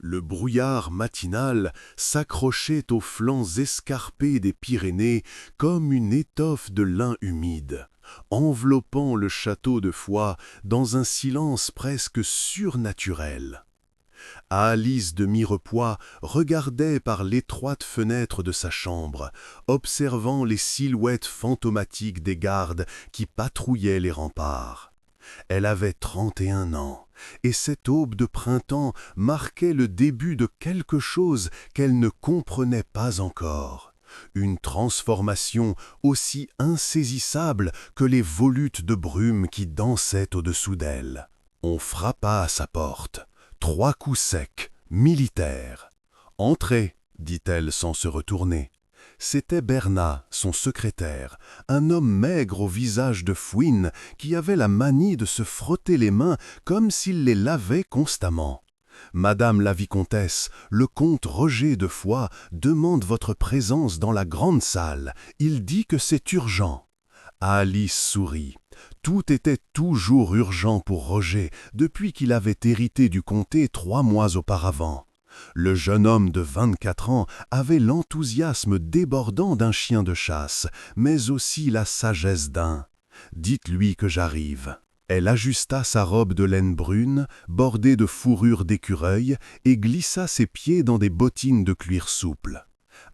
Le brouillard matinal s'accrochait aux flancs escarpés des Pyrénées comme une étoffe de lin humide, enveloppant le château de Foix dans un silence presque surnaturel. Alice de Mirepoix regardait par l'étroite fenêtre de sa chambre, observant les silhouettes fantomatiques des gardes qui patrouillaient les remparts. Elle avait 31 ans, et cette aube de printemps marquait le début de quelque chose qu'elle ne comprenait pas encore. Une transformation aussi insaisissable que les volutes de brume qui dansaient au-dessous d'elle. On frappa à sa porte. 3 coups secs, militaires. « Entrez » dit-elle sans se retourner. C'était Bernat, son secrétaire, un homme maigre au visage de fouine qui avait la manie de se frotter les mains comme s'il les lavait constamment. « Madame la vicomtesse, le comte Roger de Foix demande votre présence dans la grande salle. Il dit que c'est urgent. » Alice sourit. Tout était toujours urgent pour Roger depuis qu'il avait hérité du comté 3 mois auparavant. Le jeune homme de 24 ans avait l'enthousiasme débordant d'un chien de chasse, mais aussi la sagesse d'un. « Dites-lui que j'arrive. » Elle ajusta sa robe de laine brune, bordée de fourrure d'écureuil, et glissa ses pieds dans des bottines de cuir souple.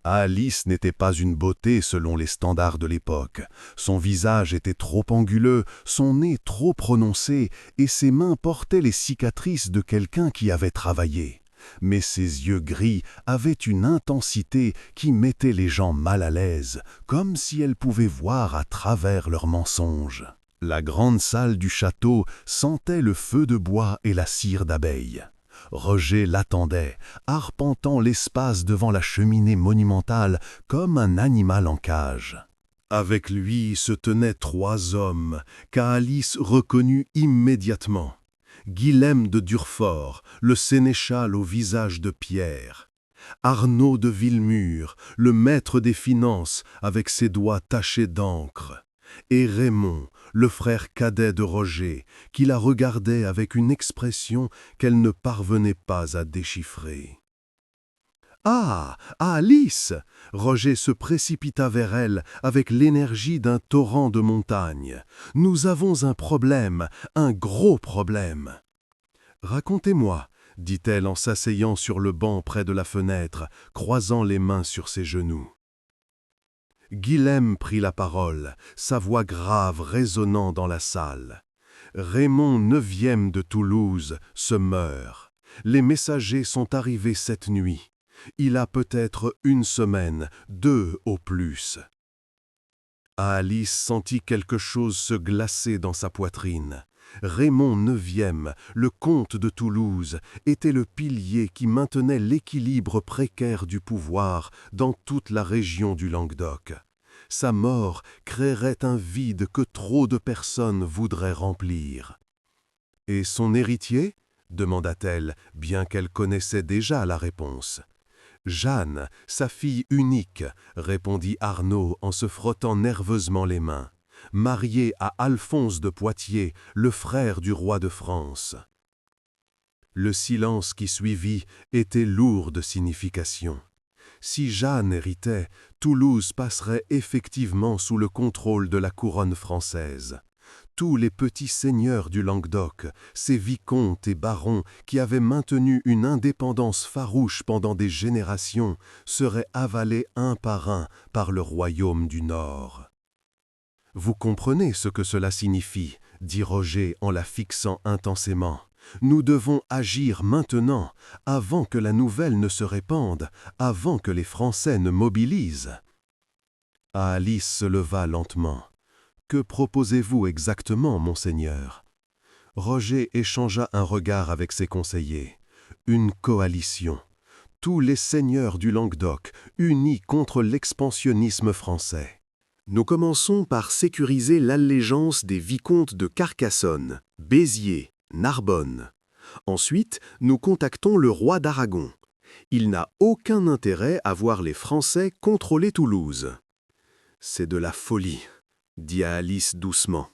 Alice n'était pas une beauté selon les standards de l'époque. Son visage était trop anguleux, son nez trop prononcé, et ses mains portaient les cicatrices de quelqu'un qui avait travaillé. Mais ses yeux gris avaient une intensité qui mettait les gens mal à l'aise, comme si elle pouvait voir à travers leurs mensonges. La grande salle du château sentait le feu de bois et la cire d'abeille. Roger l'attendait, arpentant l'espace devant la cheminée monumentale comme un animal en cage. Avec lui se tenaient 3 hommes qu'Alice reconnut immédiatement. Guilhem de Durfort, le sénéchal au visage de pierre. Arnaud de Villemur, le maître des finances avec ses doigts tachés d'encre. Et Raymond, le frère cadet de Roger, qui la regardait avec une expression qu'elle ne parvenait pas à déchiffrer. « Ah, Alice !» Roger se précipita vers elle avec l'énergie d'un torrent de montagne. « Nous avons un problème, un gros problème. »« Racontez-moi, » dit-elle en s'asseyant sur le banc près de la fenêtre, croisant les mains sur ses genoux. Guilhem prit la parole, sa voix grave résonnant dans la salle. Raymond IXe de Toulouse se meurt. Les messagers sont arrivés cette nuit. Il a peut-être 1 semaine, 2 au plus. Alice sentit quelque chose se glacer dans sa poitrine. Raymond IX, le comte de Toulouse, était le pilier qui maintenait l'équilibre précaire du pouvoir dans toute la région du Languedoc. Sa mort créerait un vide que trop de personnes voudraient remplir. « Et son héritier ?» demanda-t-elle, bien qu'elle connaissait déjà la réponse. « Jeanne, sa fille unique, » répondit Arnaud en se frottant nerveusement les mains, mariée à Alphonse de Poitiers, le frère du roi de France. Le silence qui suivit était lourd de signification. Si Jeanne héritait, Toulouse passerait effectivement sous le contrôle de la couronne française. Tous les petits seigneurs du Languedoc, ces vicomtes et barons qui avaient maintenu une indépendance farouche pendant des générations, seraient avalés un par le royaume du Nord. « Vous comprenez ce que cela signifie » dit Roger en la fixant intensément. « Nous devons agir maintenant, avant que la nouvelle ne se répande, avant que les Français ne mobilisent. » Alice se leva lentement. « Que proposez-vous exactement, monseigneur ?» Roger échangea un regard avec ses conseillers. Une coalition. Tous les seigneurs du Languedoc, unis contre l'expansionnisme français. Nous commençons par sécuriser l'allégeance des vicomtes de Carcassonne, Béziers, Narbonne. Ensuite, nous contactons le roi d'Aragon. Il n'a aucun intérêt à voir les Français contrôler Toulouse. « C'est de la folie », dit Alice doucement.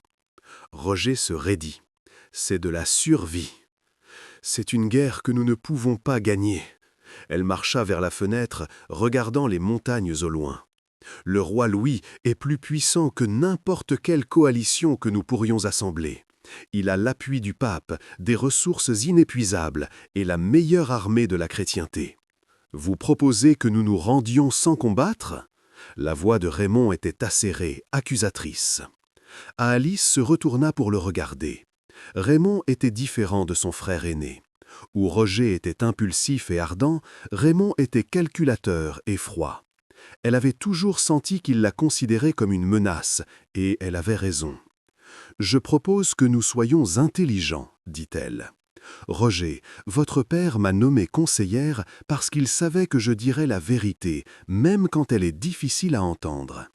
Roger se raidit. « C'est de la survie. » C'est une guerre que nous ne pouvons pas gagner. Elle marcha vers la fenêtre, regardant les montagnes au loin. Le roi Louis est plus puissant que n'importe quelle coalition que nous pourrions assembler. Il a l'appui du pape, des ressources inépuisables et la meilleure armée de la chrétienté. Vous proposez que nous nous rendions sans combattre ? La voix de Raymond était acérée, accusatrice. Alice se retourna pour le regarder. Raymond était différent de son frère aîné. Où Roger était impulsif et ardent, Raymond était calculateur et froid. Elle avait toujours senti qu'il la considérait comme une menace, et elle avait raison. « Je propose que nous soyons intelligents, dit-elle. Roger, votre père m'a nommée conseillère parce qu'il savait que je dirais la vérité, même quand elle est difficile à entendre.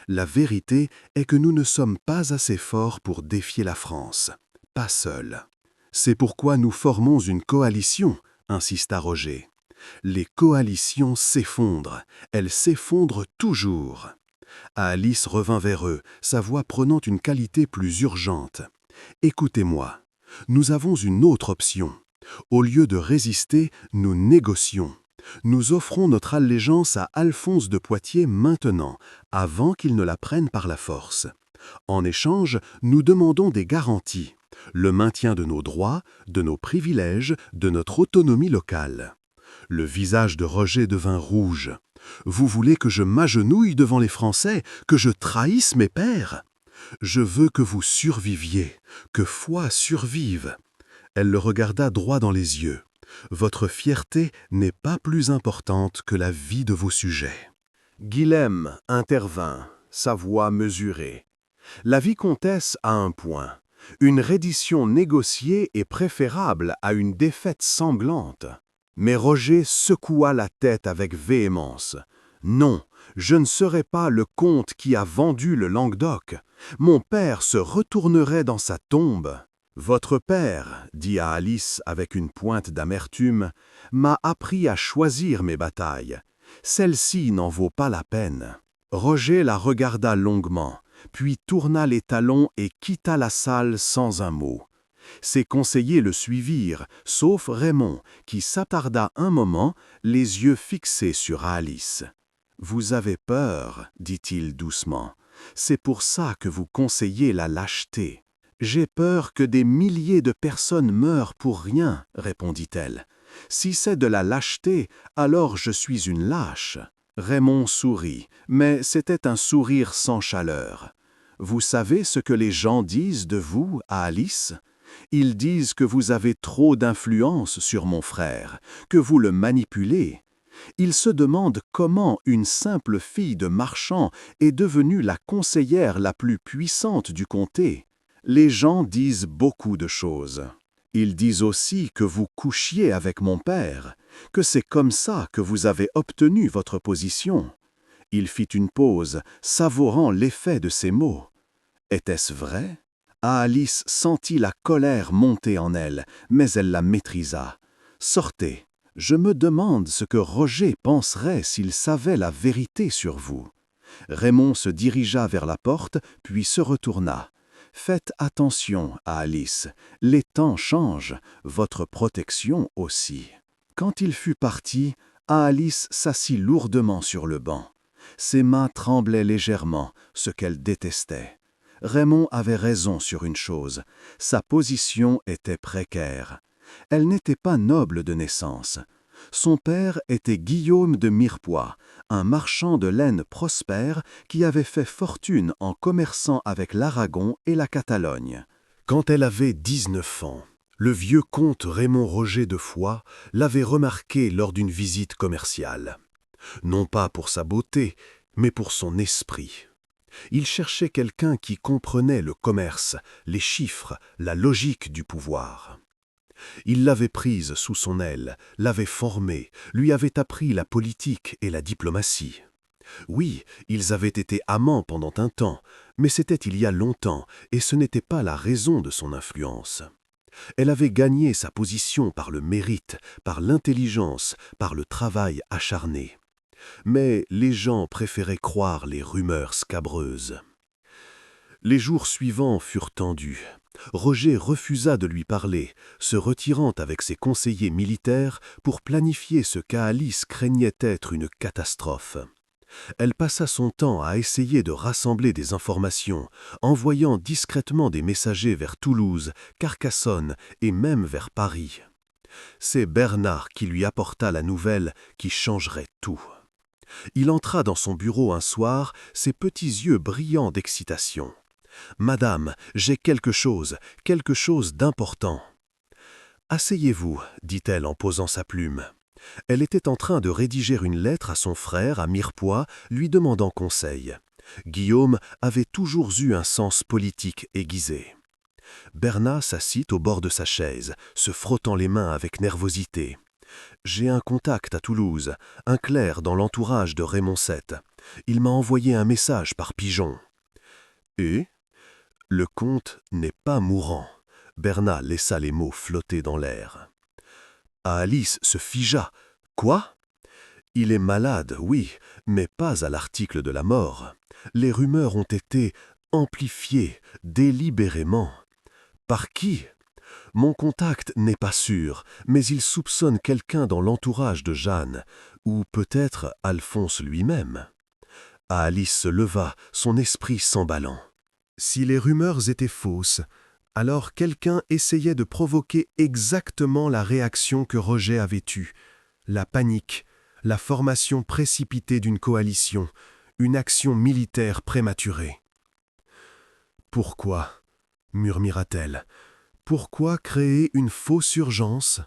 La vérité est que nous ne sommes pas assez forts pour défier la France. Pas seuls. C'est pourquoi nous formons une coalition, insista Roger. Les coalitions s'effondrent, elles s'effondrent toujours. Alice revint vers eux, sa voix prenant une qualité plus urgente. Écoutez-moi, nous avons une autre option. Au lieu de résister, nous négocions. Nous offrons notre allégeance à Alphonse de Poitiers maintenant, avant qu'il ne la prenne par la force. En échange, nous demandons des garanties, le maintien de nos droits, de nos privilèges, de notre autonomie locale. Le visage de Roger devint rouge. « Vous voulez que je m'agenouille devant les Français, que je trahisse mes pères ? Je veux que vous surviviez, que foi survive. » Elle le regarda droit dans les yeux. « Votre fierté n'est pas plus importante que la vie de vos sujets. » Guilhem intervint, sa voix mesurée. La vicomtesse a un point. Une reddition négociée est préférable à une défaite sanglante. Mais Roger secoua la tête avec véhémence. « Non, je ne serai pas le comte qui a vendu le Languedoc. Mon père se retournerait dans sa tombe. » « Votre père, dit à Alice avec une pointe d'amertume, m'a appris à choisir mes batailles. Celle-ci n'en vaut pas la peine. » Roger la regarda longuement, puis tourna les talons et quitta la salle sans un mot. Ses conseillers le suivirent, sauf Raymond, qui s'attarda un moment, les yeux fixés sur Alice. « Vous avez peur, dit-il doucement. C'est pour ça que vous conseillez la lâcheté. » « J'ai peur que des milliers de personnes meurent pour rien, répondit-elle. Si c'est de la lâcheté, alors je suis une lâche. Raymond sourit, mais c'était un sourire sans chaleur. Vous savez ce que les gens disent de vous, à Alice ? Ils disent que vous avez trop d'influence sur mon frère, que vous le manipulez. Ils se demandent comment une simple fille de marchand est devenue la conseillère la plus puissante du comté. Les gens disent beaucoup de choses. Ils disent aussi que vous couchiez avec mon père, que c'est comme ça que vous avez obtenu votre position. Il fit une pause, savourant l'effet de ces mots. Était-ce vrai? Alice sentit la colère monter en elle, mais elle la maîtrisa. Sortez, je me demande ce que Roger penserait s'il savait la vérité sur vous. Raymond se dirigea vers la porte, puis se retourna. Faites attention à Alice, les temps changent, votre protection aussi. Quand il fut parti, Alice s'assit lourdement sur le banc. Ses mains tremblaient légèrement, ce qu'elle détestait. Raymond avait raison sur une chose, sa position était précaire. Elle n'était pas noble de naissance. Son père était Guillaume de Mirepoix, un marchand de laine prospère qui avait fait fortune en commerçant avec l'Aragon et la Catalogne. Quand elle avait 19 ans, le vieux comte Raymond Roger de Foix l'avait remarqué lors d'une visite commerciale. Non pas pour sa beauté, mais pour son esprit. Il cherchait quelqu'un qui comprenait le commerce, les chiffres, la logique du pouvoir. Il l'avait prise sous son aile, l'avait formée, lui avait appris la politique et la diplomatie. Oui, ils avaient été amants pendant un temps, mais c'était il y a longtemps, et ce n'était pas la raison de son influence. Elle avait gagné sa position par le mérite, par l'intelligence, par le travail acharné. Mais les gens préféraient croire les rumeurs scabreuses. Les jours suivants furent tendus. Roger refusa de lui parler, se retirant avec ses conseillers militaires pour planifier ce qu'Alice craignait être une catastrophe. Elle passa son temps à essayer de rassembler des informations, envoyant discrètement des messagers vers Toulouse, Carcassonne et même vers Paris. C'est Bernard qui lui apporta la nouvelle qui changerait tout. Il entra dans son bureau un soir, ses petits yeux brillants d'excitation. « Madame, j'ai quelque chose d'important. »« Asseyez-vous, » dit-elle en posant sa plume. Elle était en train de rédiger une lettre à son frère à Mirepoix, lui demandant conseil. Guillaume avait toujours eu un sens politique aiguisé. Bernat s'assit au bord de sa chaise, se frottant les mains avec nervosité. « J'ai un contact à Toulouse, un clerc dans l'entourage de Raymond VII. Il m'a envoyé un message par pigeon. »« Et ? » ?»« Le comte n'est pas mourant. » Bernat laissa les mots flotter dans l'air. Alice se figea. « Quoi ? » ?»« Il est malade, oui, mais pas à l'article de la mort. Les rumeurs ont été amplifiées délibérément. » « Par qui ? » ?»« Mon contact n'est pas sûr, mais il soupçonne quelqu'un dans l'entourage de Jeanne, ou peut-être Alphonse lui-même. » Alice se leva, son esprit s'emballant. Si les rumeurs étaient fausses, alors quelqu'un essayait de provoquer exactement la réaction que Roger avait eue, la panique, la formation précipitée d'une coalition, une action militaire prématurée. « Pourquoi ?» murmura-t-elle. « Pourquoi créer une fausse urgence ?»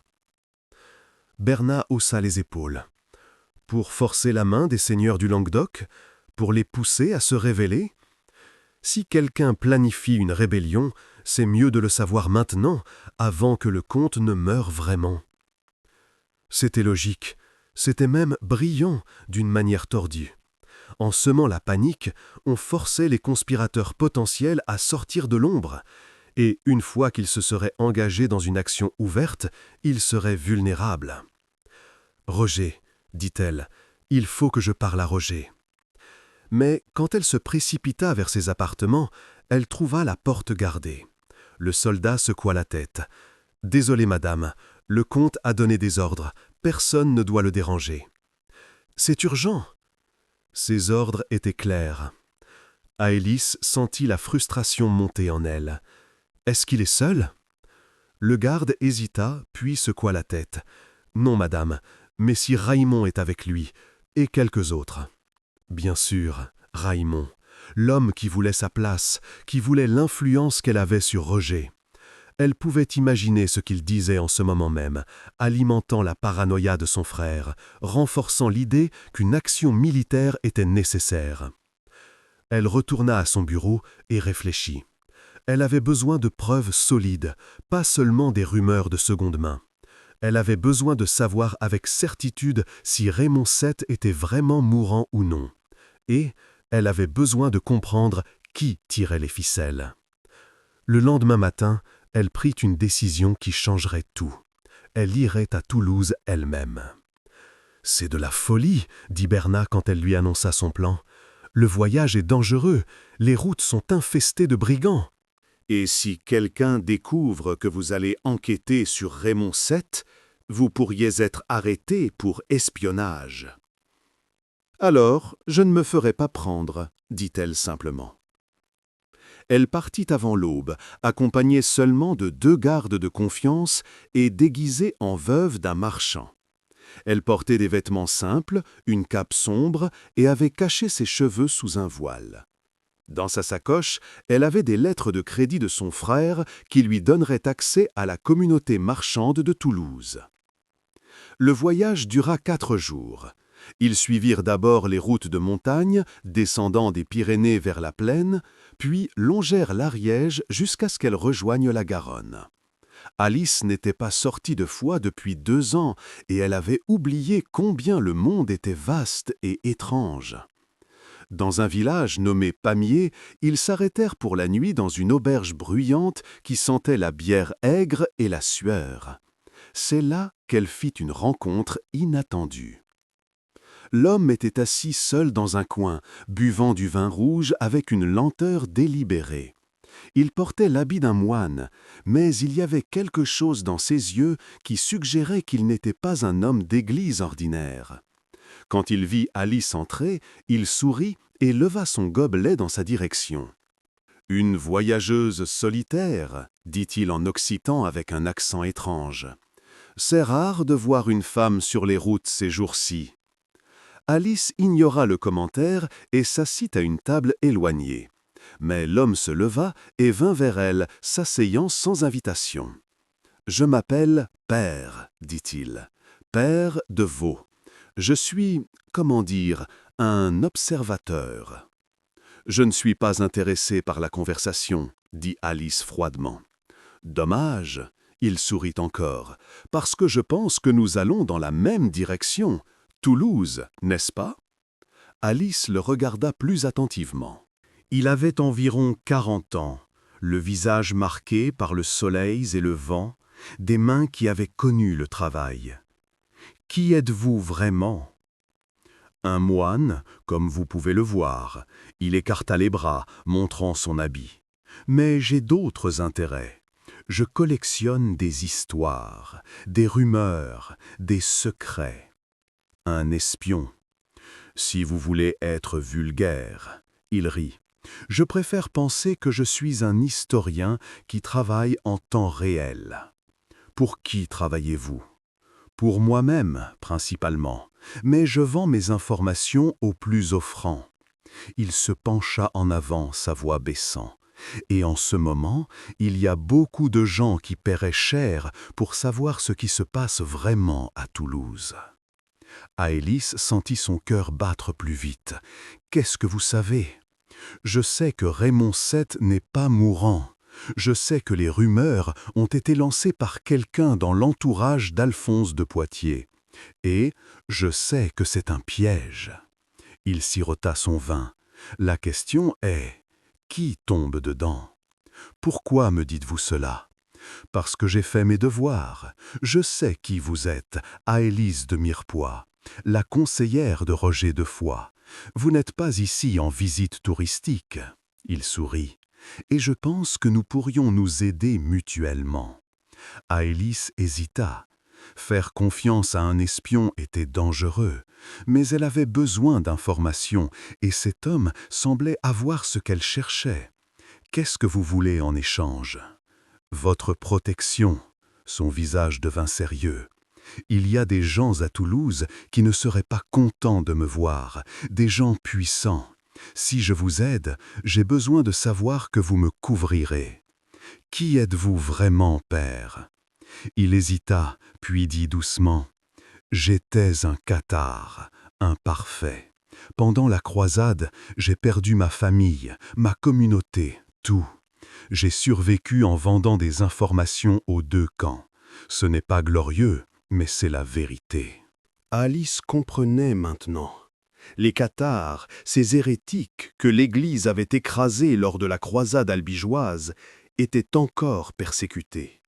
Bernat haussa les épaules. « Pour forcer la main des seigneurs du Languedoc ? Pour les pousser à se révéler ? Si quelqu'un planifie une rébellion, c'est mieux de le savoir maintenant, avant que le comte ne meure vraiment. » C'était logique, c'était même brillant d'une manière tordue. En semant la panique, on forçait les conspirateurs potentiels à sortir de l'ombre, et une fois qu'ils se seraient engagés dans une action ouverte, ils seraient vulnérables. « Roger, » dit-elle, « il faut que je parle à Roger. » Mais quand elle se précipita vers ses appartements, elle trouva la porte gardée. Le soldat secoua la tête. « Désolé, madame, le comte a donné des ordres, personne ne doit le déranger. »« C'est urgent !» Ses ordres étaient clairs. Alice sentit la frustration monter en elle. « Est-ce qu'il est seul ?» Le garde hésita, puis secoua la tête. « Non, madame, mais si Raymond est avec lui, et quelques autres. » Bien sûr, Raymond, l'homme qui voulait sa place, qui voulait l'influence qu'elle avait sur Roger. Elle pouvait imaginer ce qu'il disait en ce moment même, alimentant la paranoïa de son frère, renforçant l'idée qu'une action militaire était nécessaire. Elle retourna à son bureau et réfléchit. Elle avait besoin de preuves solides, pas seulement des rumeurs de seconde main. Elle avait besoin de savoir avec certitude si Raymond VII était vraiment mourant ou non. Et elle avait besoin de comprendre qui tirait les ficelles. Le lendemain matin, elle prit une décision qui changerait tout. Elle irait à Toulouse elle-même. « C'est de la folie, » dit Bernat quand elle lui annonça son plan. « Le voyage est dangereux, les routes sont infestées de brigands. » « Et si quelqu'un découvre que vous allez enquêter sur Raymond VII, vous pourriez être arrêté pour espionnage. »« Alors, je ne me ferai pas prendre, » dit-elle simplement. Elle partit avant l'aube, accompagnée seulement de 2 gardes de confiance et déguisée en veuve d'un marchand. Elle portait des vêtements simples, une cape sombre et avait caché ses cheveux sous un voile. Dans sa sacoche, elle avait des lettres de crédit de son frère qui lui donneraient accès à la communauté marchande de Toulouse. Le voyage dura 4 jours. Ils suivirent d'abord les routes de montagne, descendant des Pyrénées vers la plaine, puis longèrent l'Ariège jusqu'à ce qu'elle rejoigne la Garonne. Alice n'était pas sortie de Foix depuis 2 ans et elle avait oublié combien le monde était vaste et étrange. Dans un village nommé Pamiers, ils s'arrêtèrent pour la nuit dans une auberge bruyante qui sentait la bière aigre et la sueur. C'est là qu'elle fit une rencontre inattendue. L'homme était assis seul dans un coin, buvant du vin rouge avec une lenteur délibérée. Il portait l'habit d'un moine, mais il y avait quelque chose dans ses yeux qui suggérait qu'il n'était pas un homme d'église ordinaire. Quand il vit Alice entrer, il sourit et leva son gobelet dans sa direction. « Une voyageuse solitaire », dit-il en occitan avec un accent étrange. « C'est rare de voir une femme sur les routes ces jours-ci. » Alice ignora le commentaire et s'assit à une table éloignée. Mais l'homme se leva et vint vers elle, s'asseyant sans invitation. « Je m'appelle Père, dit-il, Père de Vaux. Je suis, comment dire, un observateur. » « Je ne suis pas intéressé par la conversation, » dit Alice froidement. « Dommage, » il sourit encore, « parce que je pense que nous allons dans la même direction. Toulouse, n'est-ce pas ?» Alice le regarda plus attentivement. Il avait environ 40 ans, le visage marqué par le soleil et le vent, des mains qui avaient connu le travail. « Qui êtes-vous vraiment ?» Un moine, comme vous pouvez le voir. Il écarta les bras, montrant son habit. Mais j'ai d'autres intérêts. Je collectionne des histoires, des rumeurs, des secrets. Un espion. Si vous voulez être vulgaire, il rit. Je préfère penser que je suis un historien qui travaille en temps réel. Pour qui travaillez-vous ? Pour moi-même, principalement, mais je vends mes informations aux plus offrants. Il se pencha en avant, sa voix baissant. Et en ce moment, il y a beaucoup de gens qui paieraient cher pour savoir ce qui se passe vraiment à Toulouse. Aélis sentit son cœur battre plus vite. « Qu'est-ce que vous savez ? Je sais que Raymond VII n'est pas mourant. Je sais que les rumeurs ont été lancées par quelqu'un dans l'entourage d'Alphonse de Poitiers. Et je sais que c'est un piège. » Il sirota son vin. « La question est, qui tombe dedans ? Pourquoi me dites-vous cela ? Parce que j'ai fait mes devoirs. Je sais qui vous êtes, Aélise de Mirepoix, la conseillère de Roger de Foix. Vous n'êtes pas ici en visite touristique. » Il sourit. « Et je pense que nous pourrions nous aider mutuellement. » Aélis hésita. Faire confiance à un espion était dangereux, mais elle avait besoin d'informations et cet homme semblait avoir ce qu'elle cherchait. « Qu'est-ce que vous voulez en échange ? » ?»« Votre protection. » Son visage devint sérieux. « Il y a des gens à Toulouse qui ne seraient pas contents de me voir, des gens puissants. Si je vous aide, j'ai besoin de savoir que vous me couvrirez. Qui êtes-vous vraiment, père ? » Il hésita, puis dit doucement « J'étais un cathare, un parfait. Pendant la croisade, j'ai perdu ma famille, ma communauté, tout. J'ai survécu en vendant des informations aux deux camps. Ce n'est pas glorieux, mais c'est la vérité. » Alice comprenait maintenant. Les cathares, ces hérétiques que l'Église avait écrasés lors de la croisade albigeoise, étaient encore persécutés.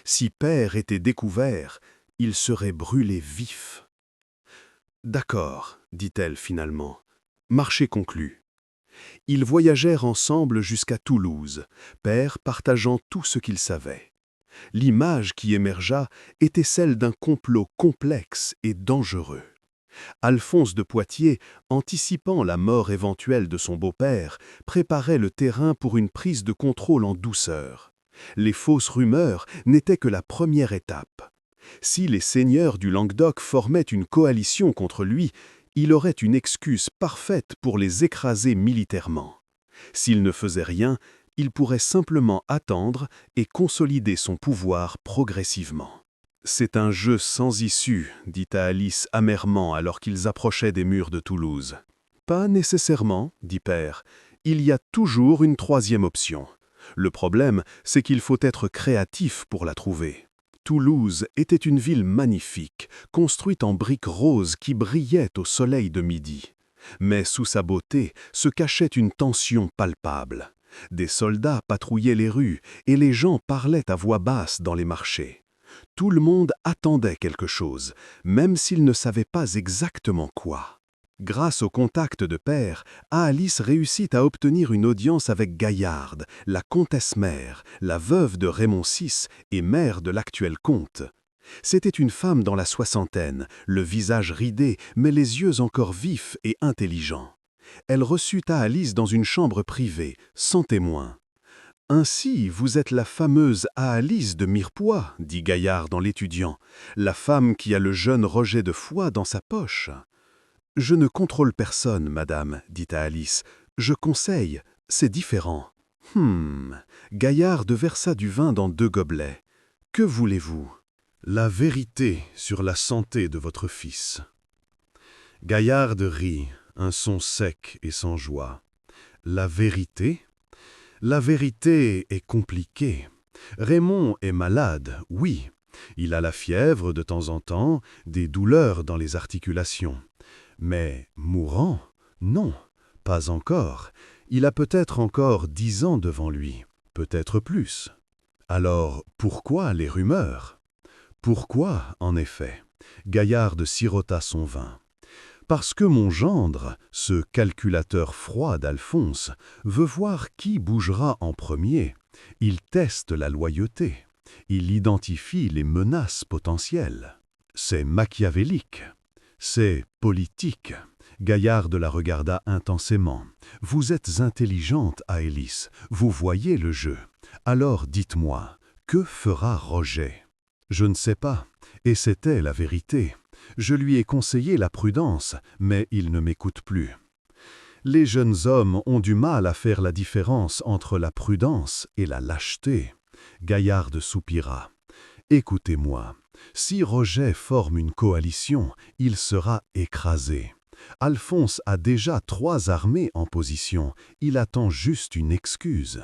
Si Père était découvert, il serait brûlé vif. « D'accord, » dit-elle finalement. « Marché conclu. » Ils voyagèrent ensemble jusqu'à Toulouse, Père partageant tout ce qu'il savait. L'image qui émergea était celle d'un complot complexe et dangereux. Alphonse de Poitiers, anticipant la mort éventuelle de son beau-père, préparait le terrain pour une prise de contrôle en douceur. Les fausses rumeurs n'étaient que la première étape. Si les seigneurs du Languedoc formaient une coalition contre lui, il aurait une excuse parfaite pour les écraser militairement. S'il ne faisait rien, il pourrait simplement attendre et consolider son pouvoir progressivement. « C'est un jeu sans issue, » dit à Alice amèrement alors qu'ils approchaient des murs de Toulouse. « Pas nécessairement, » dit Père. « Il y a toujours une troisième option. Le problème, c'est qu'il faut être créatif pour la trouver. » Toulouse était une ville magnifique, construite en briques roses qui brillaient au soleil de midi. Mais sous sa beauté se cachait une tension palpable. Des soldats patrouillaient les rues et les gens parlaient à voix basse dans les marchés. Tout le monde attendait quelque chose, même s'il ne savait pas exactement quoi. Grâce au contact de pairs, Alice réussit à obtenir une audience avec Gaillarde, la comtesse mère, la veuve de Raymond VI et mère de l'actuel comte. C'était une femme dans la soixantaine, le visage ridé, mais les yeux encore vifs et intelligents. Elle reçut Alice dans une chambre privée, sans témoin. « Ainsi, vous êtes la fameuse Alice de Mirepoix, dit Gaillard en l'étudiant, la femme qui a le jeune Roger de Foix dans sa poche. » « Je ne contrôle personne, madame, dit Alice. Je conseille, c'est différent. » Gaillard versa du vin dans 2 gobelets. « Que voulez-vous ?»« La vérité sur la santé de votre fils. » Gaillard rit, un son sec et sans joie. « La vérité ? La vérité est compliquée. Raymond est malade, oui. Il a la fièvre de temps en temps, des douleurs dans les articulations. Mais mourant? Non, pas encore. Il a peut-être encore 10 ans devant lui, peut-être plus. Alors, pourquoi les rumeurs? Pourquoi, en effet? Gaillard sirota son vin. Parce que mon gendre, ce calculateur froid d'Alphonse, veut voir qui bougera en premier. Il teste la loyauté. Il identifie les menaces potentielles. C'est machiavélique. C'est politique. Gaillard la regarda intensément. Vous êtes intelligente, Alice. Vous voyez le jeu. Alors dites-moi, que fera Roger? Je ne sais pas. Et c'était la vérité. Je lui ai conseillé la prudence, mais il ne m'écoute plus. Les jeunes hommes ont du mal à faire la différence entre la prudence et la lâcheté. Gaillard soupira. Écoutez-moi. Si Roger forme une coalition, il sera écrasé. Alphonse a déjà 3 armées en position, il attend juste une excuse.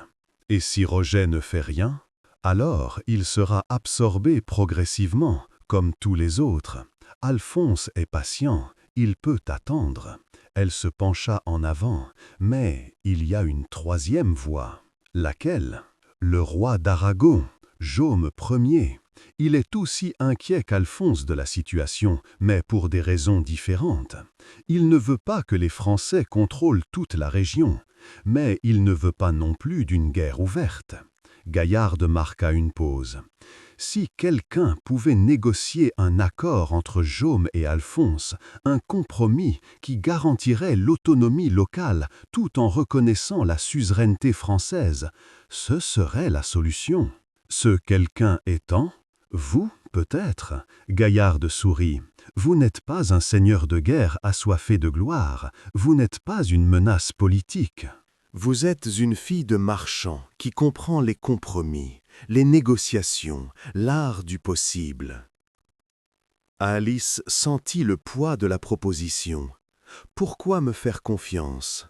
Et si Roger ne fait rien, alors il sera absorbé progressivement, comme tous les autres. Alphonse est patient, il peut attendre. Elle se pencha en avant, mais il y a une 3e voie. Laquelle? Le roi d'Aragon, Jaume Ier. Il est aussi inquiet qu'Alphonse de la situation, mais pour des raisons différentes. Il ne veut pas que les Français contrôlent toute la région, mais il ne veut pas non plus d'une guerre ouverte. Gaillard marqua une pause. Si quelqu'un pouvait négocier un accord entre Jaume et Alphonse, un compromis qui garantirait l'autonomie locale tout en reconnaissant la suzeraineté française, ce serait la solution. Ce quelqu'un étant, vous, peut-être, Gaillard sourit. Vous n'êtes pas un seigneur de guerre assoiffé de gloire, vous n'êtes pas une menace politique. Vous êtes une fille de marchand qui comprend les compromis, les négociations, l'art du possible. Alice sentit le poids de la proposition. Pourquoi me faire confiance?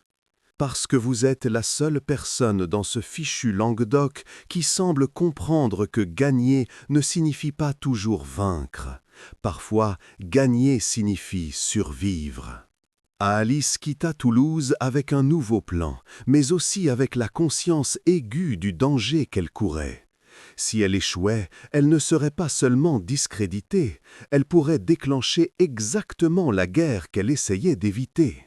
Parce que vous êtes la seule personne dans ce fichu Languedoc qui semble comprendre que gagner ne signifie pas toujours vaincre. Parfois, gagner signifie survivre. Alice quitta Toulouse avec un nouveau plan, mais aussi avec la conscience aiguë du danger qu'elle courait. Si elle échouait, elle ne serait pas seulement discréditée, elle pourrait déclencher exactement la guerre qu'elle essayait d'éviter.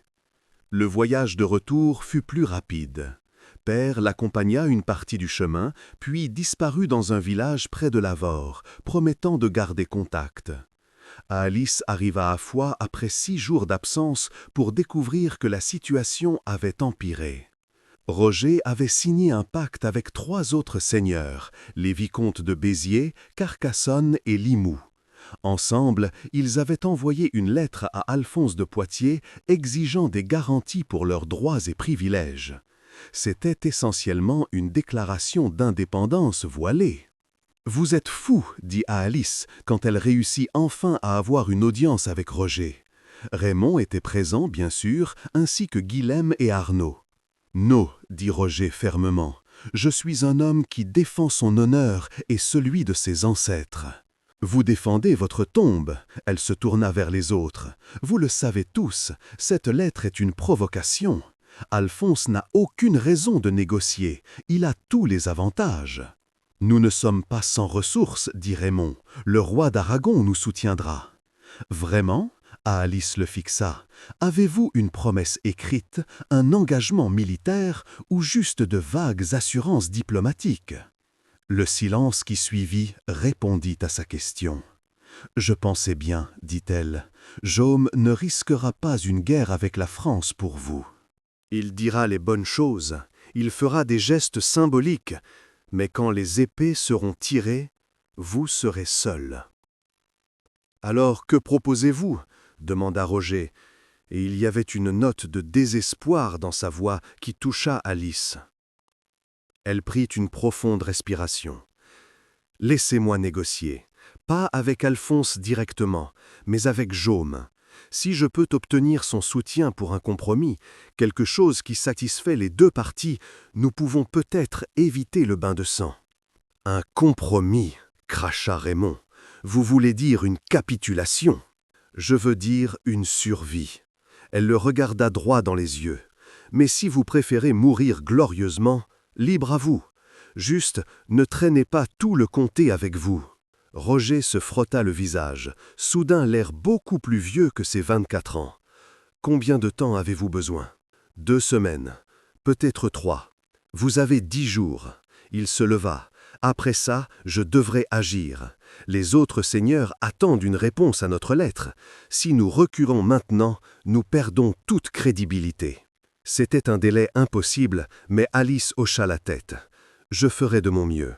Le voyage de retour fut plus rapide. Père l'accompagna une partie du chemin, puis disparut dans un village près de Lavore, promettant de garder contact. Alice arriva à Foix après 6 jours d'absence pour découvrir que la situation avait empiré. Roger avait signé un pacte avec 3 autres seigneurs, les vicomtes de Béziers, Carcassonne et Limoux. Ensemble, ils avaient envoyé une lettre à Alphonse de Poitiers exigeant des garanties pour leurs droits et privilèges. C'était essentiellement une déclaration d'indépendance voilée. « Vous êtes fou, dit Alice, quand elle réussit enfin à avoir une audience avec Roger. Raymond était présent, bien sûr, ainsi que Guilhem et Arnaud. « Non, dit Roger fermement, je suis un homme qui défend son honneur et celui de ses ancêtres. Vous défendez votre tombe. » Elle se tourna vers les autres. « Vous le savez tous, cette lettre est une provocation. Alphonse n'a aucune raison de négocier, il a tous les avantages. » « Nous ne sommes pas sans ressources, dit Raymond. Le roi d'Aragon nous soutiendra. » Vraiment? Alice le fixa. « Avez-vous une promesse écrite, un engagement militaire ou juste de vagues assurances diplomatiques ?» Le silence qui suivit répondit à sa question. « Je pensais bien, dit-elle, Jaume ne risquera pas une guerre avec la France pour vous. Il dira les bonnes choses, il fera des gestes symboliques, mais quand les épées seront tirées, vous serez seul. »« Alors que proposez-vous » demanda Roger, et il y avait une note de désespoir dans sa voix qui toucha Alice. Elle prit une profonde respiration. « Laissez-moi négocier, pas avec Alphonse directement, mais avec Jaume. Si je peux obtenir son soutien pour un compromis, quelque chose qui satisfait les deux parties, nous pouvons peut-être éviter le bain de sang. »« Un compromis » cracha Raymond. « Vous voulez dire une capitulation ?»« Je veux dire une survie. » Elle le regarda droit dans les yeux. « Mais si vous préférez mourir glorieusement, libre à vous. Juste, ne traînez pas tout le comté avec vous. » Roger se frotta le visage, soudain l'air beaucoup plus vieux que ses 24 ans. « Combien de temps avez-vous besoin ?»« 2 semaines, peut-être 3. Vous avez 10 jours. » Il se leva. « Après ça, je devrais agir. Les autres seigneurs attendent une réponse à notre lettre. Si nous reculons maintenant, nous perdons toute crédibilité. » C'était un délai impossible, mais Alice hocha la tête. « Je ferai de mon mieux. »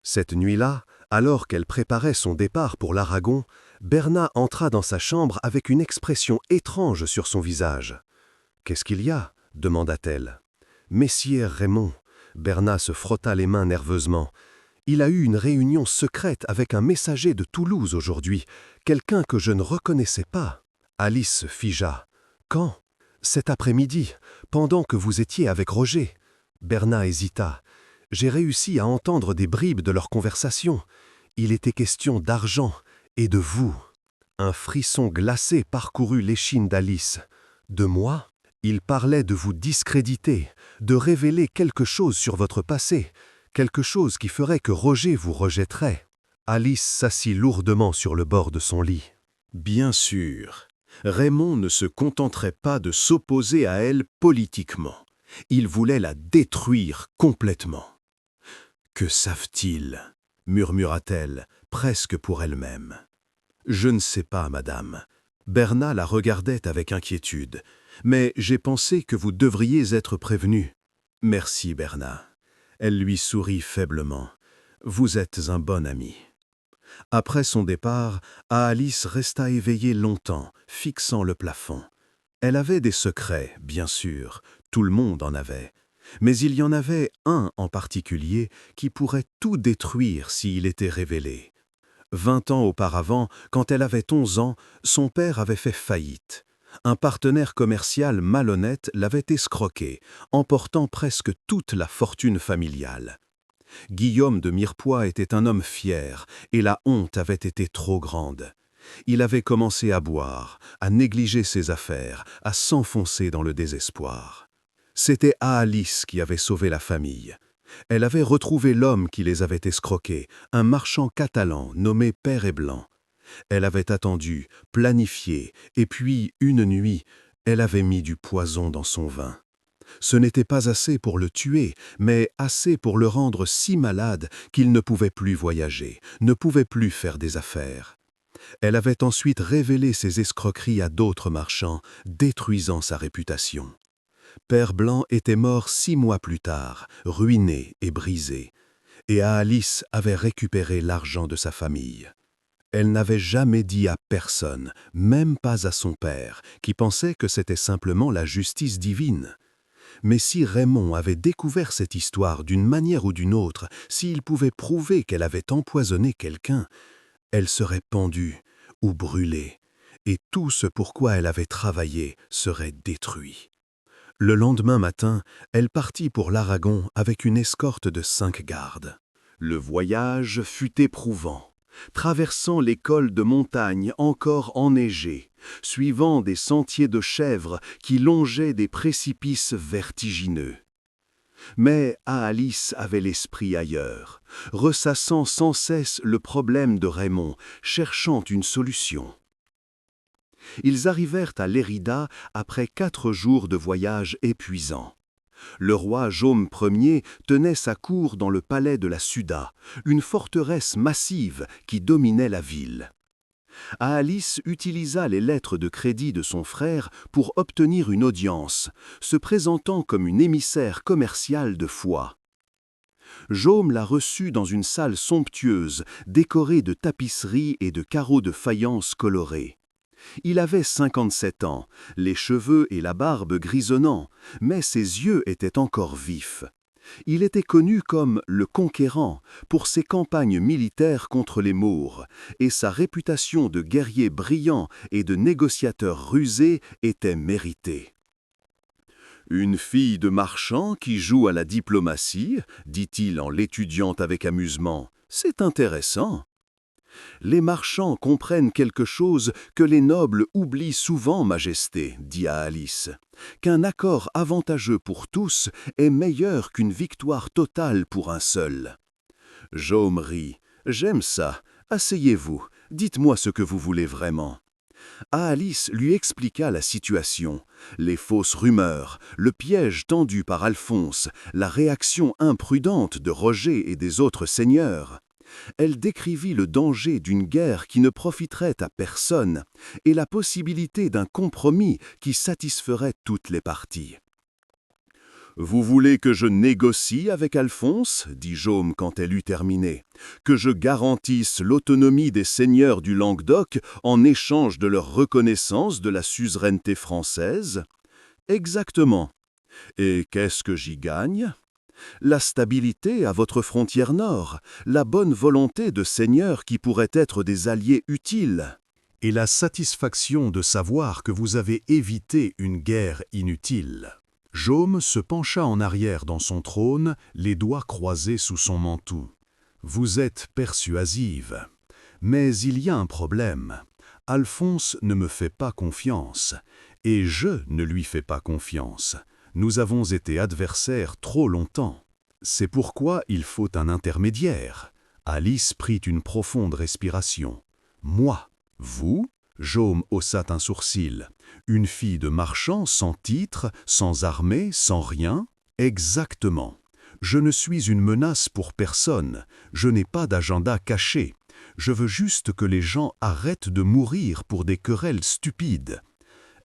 Cette nuit-là, alors qu'elle préparait son départ pour l'Aragon, Berna entra dans sa chambre avec une expression étrange sur son visage. « Qu'est-ce qu'il y a » demanda-t-elle. « Messire Raymond » Berna se frotta les mains nerveusement. « Il a eu une réunion secrète avec un messager de Toulouse aujourd'hui, quelqu'un que je ne reconnaissais pas. » Alice se figea. « Quand ?»« Cet après-midi, pendant que vous étiez avec Roger. » Berna hésita. « J'ai réussi à entendre des bribes de leur conversation. Il était question d'argent et de vous. » Un frisson glacé parcourut l'échine d'Alice. « De moi ?» Il parlait de vous discréditer, de révéler quelque chose sur votre passé, quelque chose qui ferait que Roger vous rejetterait. Alice s'assit lourdement sur le bord de son lit. Bien sûr, Raymond ne se contenterait pas de s'opposer à elle politiquement. Il voulait la détruire complètement. « Que savent-ils » murmura-t-elle, presque pour elle-même. « Je ne sais pas, madame. » Berna la regardait avec inquiétude. « Mais j'ai pensé que vous devriez être prévenue. »« Merci, Berna. » Elle lui sourit faiblement. « Vous êtes un bon ami. » Après son départ, Alice resta éveillée longtemps, fixant le plafond. Elle avait des secrets, bien sûr, tout le monde en avait. Mais il y en avait un en particulier qui pourrait tout détruire s'il était révélé. 20 ans auparavant, quand elle avait 11 ans, son père avait fait faillite. Un partenaire commercial malhonnête l'avait escroqué, emportant presque toute la fortune familiale. Guillaume de Mirepoix était un homme fier, et la honte avait été trop grande. Il avait commencé à boire, à négliger ses affaires, à s'enfoncer dans le désespoir. C'était Alice qui avait sauvé la famille. Elle avait retrouvé l'homme qui les avait escroqués, un marchand catalan nommé Père et Blanc. Elle avait attendu, planifié, et puis, une nuit, elle avait mis du poison dans son vin. Ce n'était pas assez pour le tuer, mais assez pour le rendre si malade qu'il ne pouvait plus voyager, ne pouvait plus faire des affaires. Elle avait ensuite révélé ses escroqueries à d'autres marchands, détruisant sa réputation. Père Blanc était mort 6 mois plus tard, ruiné et brisé, et Alice avait récupéré l'argent de sa famille. Elle n'avait jamais dit à personne, même pas à son père, qui pensait que c'était simplement la justice divine. Mais si Raymond avait découvert cette histoire d'une manière ou d'une autre, s'il pouvait prouver qu'elle avait empoisonné quelqu'un, elle serait pendue ou brûlée, et tout ce pourquoi elle avait travaillé serait détruit. Le lendemain matin, elle partit pour l'Aragon avec une escorte de 5 gardes. Le voyage fut éprouvant, traversant les cols de montagne encore enneigés, suivant des sentiers de chèvres qui longeaient des précipices vertigineux. Mais Alice avait l'esprit ailleurs, ressassant sans cesse le problème de Raymond, cherchant une solution. Ils arrivèrent à Lérida après 4 jours de voyage épuisant. Le roi Jaume Ier tenait sa cour dans le palais de la Suda, une forteresse massive qui dominait la ville. Aalice utilisa les lettres de crédit de son frère pour obtenir une audience, se présentant comme une émissaire commerciale de foi. Jaume la reçut dans une salle somptueuse, décorée de tapisseries et de carreaux de faïence colorés. Il avait 57 ans, les cheveux et la barbe grisonnants, mais ses yeux étaient encore vifs. Il était connu comme le Conquérant pour ses campagnes militaires contre les Maures, et sa réputation de guerrier brillant et de négociateur rusé était méritée. « Une fille de marchand qui joue à la diplomatie, dit-il en l'étudiant avec amusement, c'est intéressant. Les marchands comprennent quelque chose que les nobles oublient souvent, Majesté, dit Aalice, qu'un accord avantageux pour tous est meilleur qu'une victoire totale pour un seul. Jaume rit. J'aime ça. Asseyez-vous. Dites-moi ce que vous voulez vraiment. Aalice lui expliqua la situation, les fausses rumeurs, le piège tendu par Alphonse, la réaction imprudente de Roger et des autres seigneurs. Elle décrivit le danger d'une guerre qui ne profiterait à personne et la possibilité d'un compromis qui satisferait toutes les parties. « Vous voulez que je négocie avec Alphonse » dit Jaume quand elle eut terminé, « que je garantisse l'autonomie des seigneurs du Languedoc en échange de leur reconnaissance de la suzeraineté française ?»« Exactement. Et qu'est-ce que j'y gagne ? La stabilité à votre frontière nord, la bonne volonté de seigneurs qui pourraient être des alliés utiles, et la satisfaction de savoir que vous avez évité une guerre inutile. » Jaume se pencha en arrière dans son trône, les doigts croisés sous son manteau. « Vous êtes persuasive. Mais il y a un problème. Alphonse ne me fait pas confiance, et je ne lui fais pas confiance. Nous avons été adversaires trop longtemps. C'est pourquoi il faut un intermédiaire. » Aalice prit une profonde respiration. « Moi, vous ?» Jaume haussa un sourcil. « Une fille de marchand sans titre, sans armée, sans rien ?»« Exactement. Je ne suis une menace pour personne. Je n'ai pas d'agenda caché. Je veux juste que les gens arrêtent de mourir pour des querelles stupides. »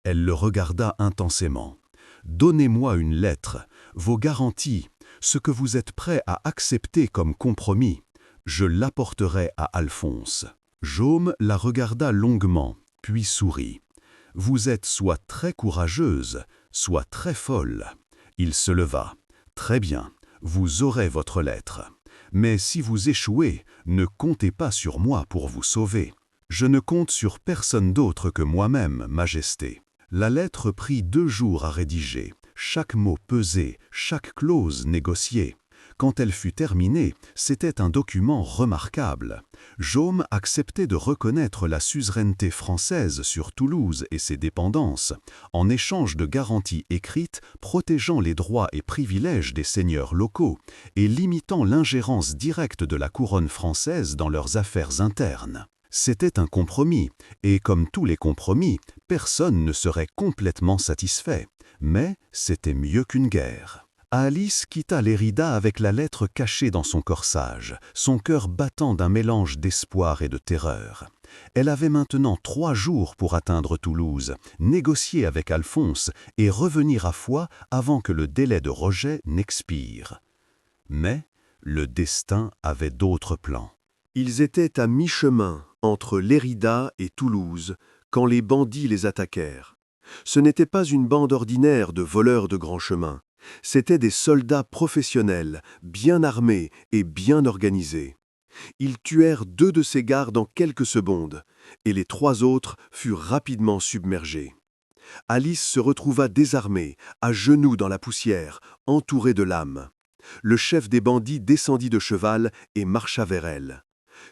Elle le regarda intensément. « Donnez-moi une lettre, vos garanties, ce que vous êtes prêt à accepter comme compromis. Je l'apporterai à Alphonse. » Jaume la regarda longuement, puis sourit. « Vous êtes soit très courageuse, soit très folle. » Il se leva. « Très bien, vous aurez votre lettre. Mais si vous échouez, ne comptez pas sur moi pour vous sauver. Je ne compte sur personne d'autre que moi-même, Majesté. » La lettre prit 2 jours à rédiger, chaque mot pesé, chaque clause négociée. Quand elle fut terminée, c'était un document remarquable. Jaume acceptait de reconnaître la suzeraineté française sur Toulouse et ses dépendances, en échange de garanties écrites protégeant les droits et privilèges des seigneurs locaux et limitant l'ingérence directe de la couronne française dans leurs affaires internes. C'était un compromis, et comme tous les compromis, personne ne serait complètement satisfait. Mais c'était mieux qu'une guerre. Aalice quitta Lérida avec la lettre cachée dans son corsage, son cœur battant d'un mélange d'espoir et de terreur. Elle avait maintenant 3 jours pour atteindre Toulouse, négocier avec Alphonse et revenir à Foix avant que le délai de Roger n'expire. Mais le destin avait d'autres plans. Ils étaient à mi-chemin entre Lérida et Toulouse quand les bandits les attaquèrent. Ce n'était pas une bande ordinaire de voleurs de grands chemins. C'étaient des soldats professionnels, bien armés et bien organisés. Ils tuèrent 2 de ses gardes en quelques secondes, et les 3 autres furent rapidement submergés. Alice se retrouva désarmée, à genoux dans la poussière, entourée de lames. Le chef des bandits descendit de cheval et marcha vers elle.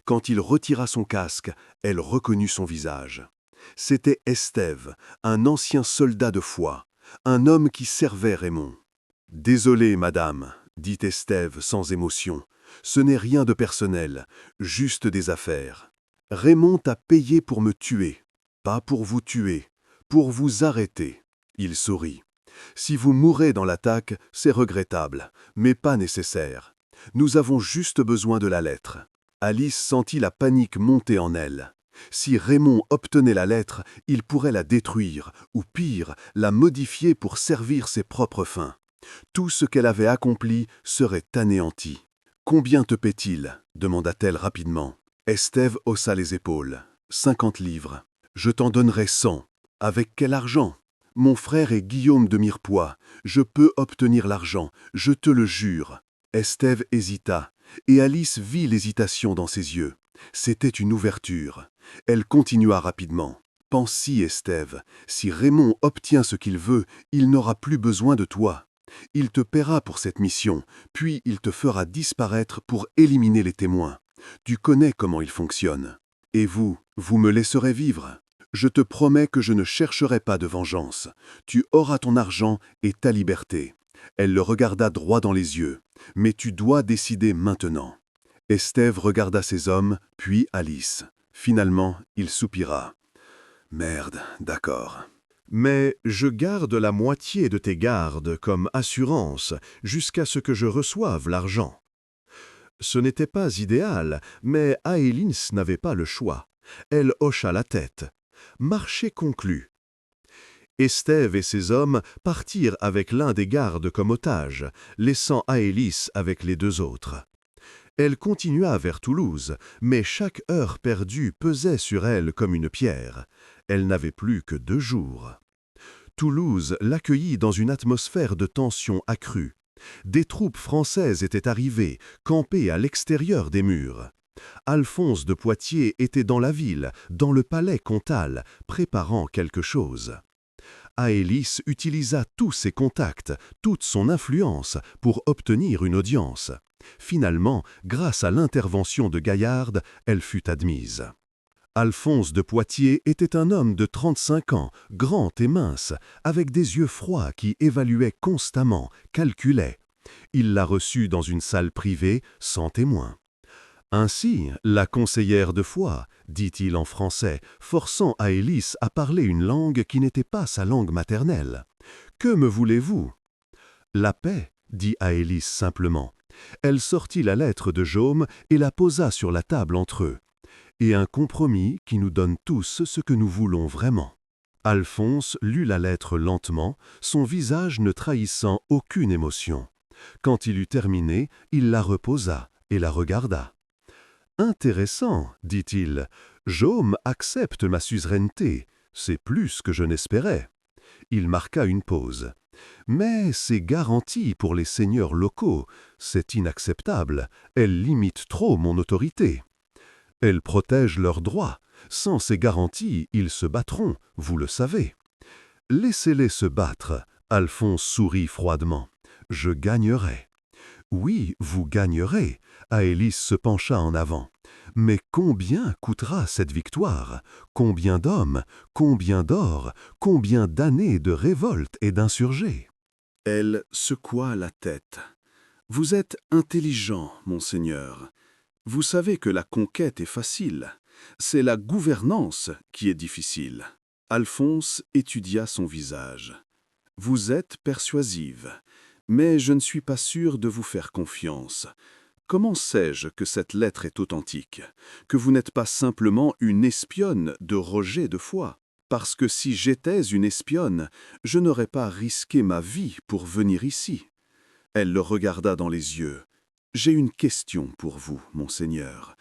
Quand il retira son casque, elle reconnut son visage. C'était Estève, un ancien soldat de Foix, un homme qui servait Raymond. « Désolé, madame, » dit Estève sans émotion. « Ce n'est rien de personnel, juste des affaires. Raymond t'a payé pour me tuer. Pas pour vous tuer, pour vous arrêter. Il sourit. Si vous mourrez dans l'attaque, c'est regrettable, mais pas nécessaire. Nous avons juste besoin de la lettre. Alice sentit la panique monter en elle. Si Raymond obtenait la lettre, il pourrait la détruire, ou pire, la modifier pour servir ses propres fins. Tout ce qu'elle avait accompli serait anéanti. « Combien te paie-t-il » demanda-t-elle rapidement. Estève haussa les épaules. « 50 livres. Je t'en donnerai 100. Avec quel argent ? Mon frère est Guillaume de Mirepoix. Je peux obtenir l'argent, je te le jure. » Estève hésita, et Alice vit l'hésitation dans ses yeux. C'était une ouverture. Elle continua rapidement. « Pense-y, Estève, si Raymond obtient ce qu'il veut, il n'aura plus besoin de toi. Il te paiera pour cette mission, puis il te fera disparaître pour éliminer les témoins. Tu connais comment il fonctionne. Et vous me laisserez vivre. Je te promets que je ne chercherai pas de vengeance. Tu auras ton argent et ta liberté. » Elle le regarda droit dans les yeux. « Mais tu dois décider maintenant. » Estève regarda ses hommes, puis Alice. Finalement, il soupira. « Merde, d'accord. Mais je garde la moitié de tes gardes comme assurance jusqu'à ce que je reçoive l'argent. » Ce n'était pas idéal, mais Aélins n'avait pas le choix. Elle hocha la tête. Marché conclu. Estève et ses hommes partirent avec l'un des gardes comme otage, laissant Aélis avec les 2 autres. Elle continua vers Toulouse, mais chaque heure perdue pesait sur elle comme une pierre. Elle n'avait plus que 2 jours. Toulouse l'accueillit dans une atmosphère de tension accrue. Des troupes françaises étaient arrivées, campées à l'extérieur des murs. Alphonse de Poitiers était dans la ville, dans le palais comtal, préparant quelque chose. Aélis utilisa tous ses contacts, toute son influence pour obtenir une audience. Finalement, grâce à l'intervention de Gaillarde, elle fut admise. Alphonse de Poitiers était un homme de 35 ans, grand et mince, avec des yeux froids qui évaluaient constamment, calculaient. Il la reçut dans une salle privée, sans témoin. « Ainsi, la conseillère de foi, dit-il en français, forçant Aélis à parler une langue qui n'était pas sa langue maternelle. « Que me voulez-vous » ?« La paix, dit Aélis simplement. Elle sortit la lettre de Jaume et la posa sur la table entre eux. Et un compromis qui nous donne tous ce que nous voulons vraiment. Alphonse lut la lettre lentement, son visage ne trahissant aucune émotion. Quand il eut terminé, il la reposa et la regarda. « Intéressant, dit-il. Jaume accepte ma suzeraineté. C'est plus que je n'espérais. » Il marqua une pause. « Mais ces garanties pour les seigneurs locaux, c'est inacceptable. Elles limitent trop mon autorité. Elles protègent leurs droits. Sans ces garanties, ils se battront, vous le savez. » « Laissez-les se battre. » Alphonse sourit froidement. « Je gagnerai. » « Oui, vous gagnerez. » Aélis se pencha en avant. « Mais combien coûtera cette victoire? Combien d'hommes? Combien d'or? Combien d'années de révolte et d'insurgés ?» Elle secoua la tête. « Vous êtes intelligent, monseigneur. Vous savez que la conquête est facile. C'est la gouvernance qui est difficile. » Alphonse étudia son visage. « Vous êtes persuasive, mais je ne suis pas sûr de vous faire confiance. Comment sais-je que cette lettre est authentique, que vous n'êtes pas simplement une espionne de Roger de Foix? Parce que si j'étais une espionne, je n'aurais pas risqué ma vie pour venir ici. » Elle le regarda dans les yeux. « J'ai une question pour vous, monseigneur.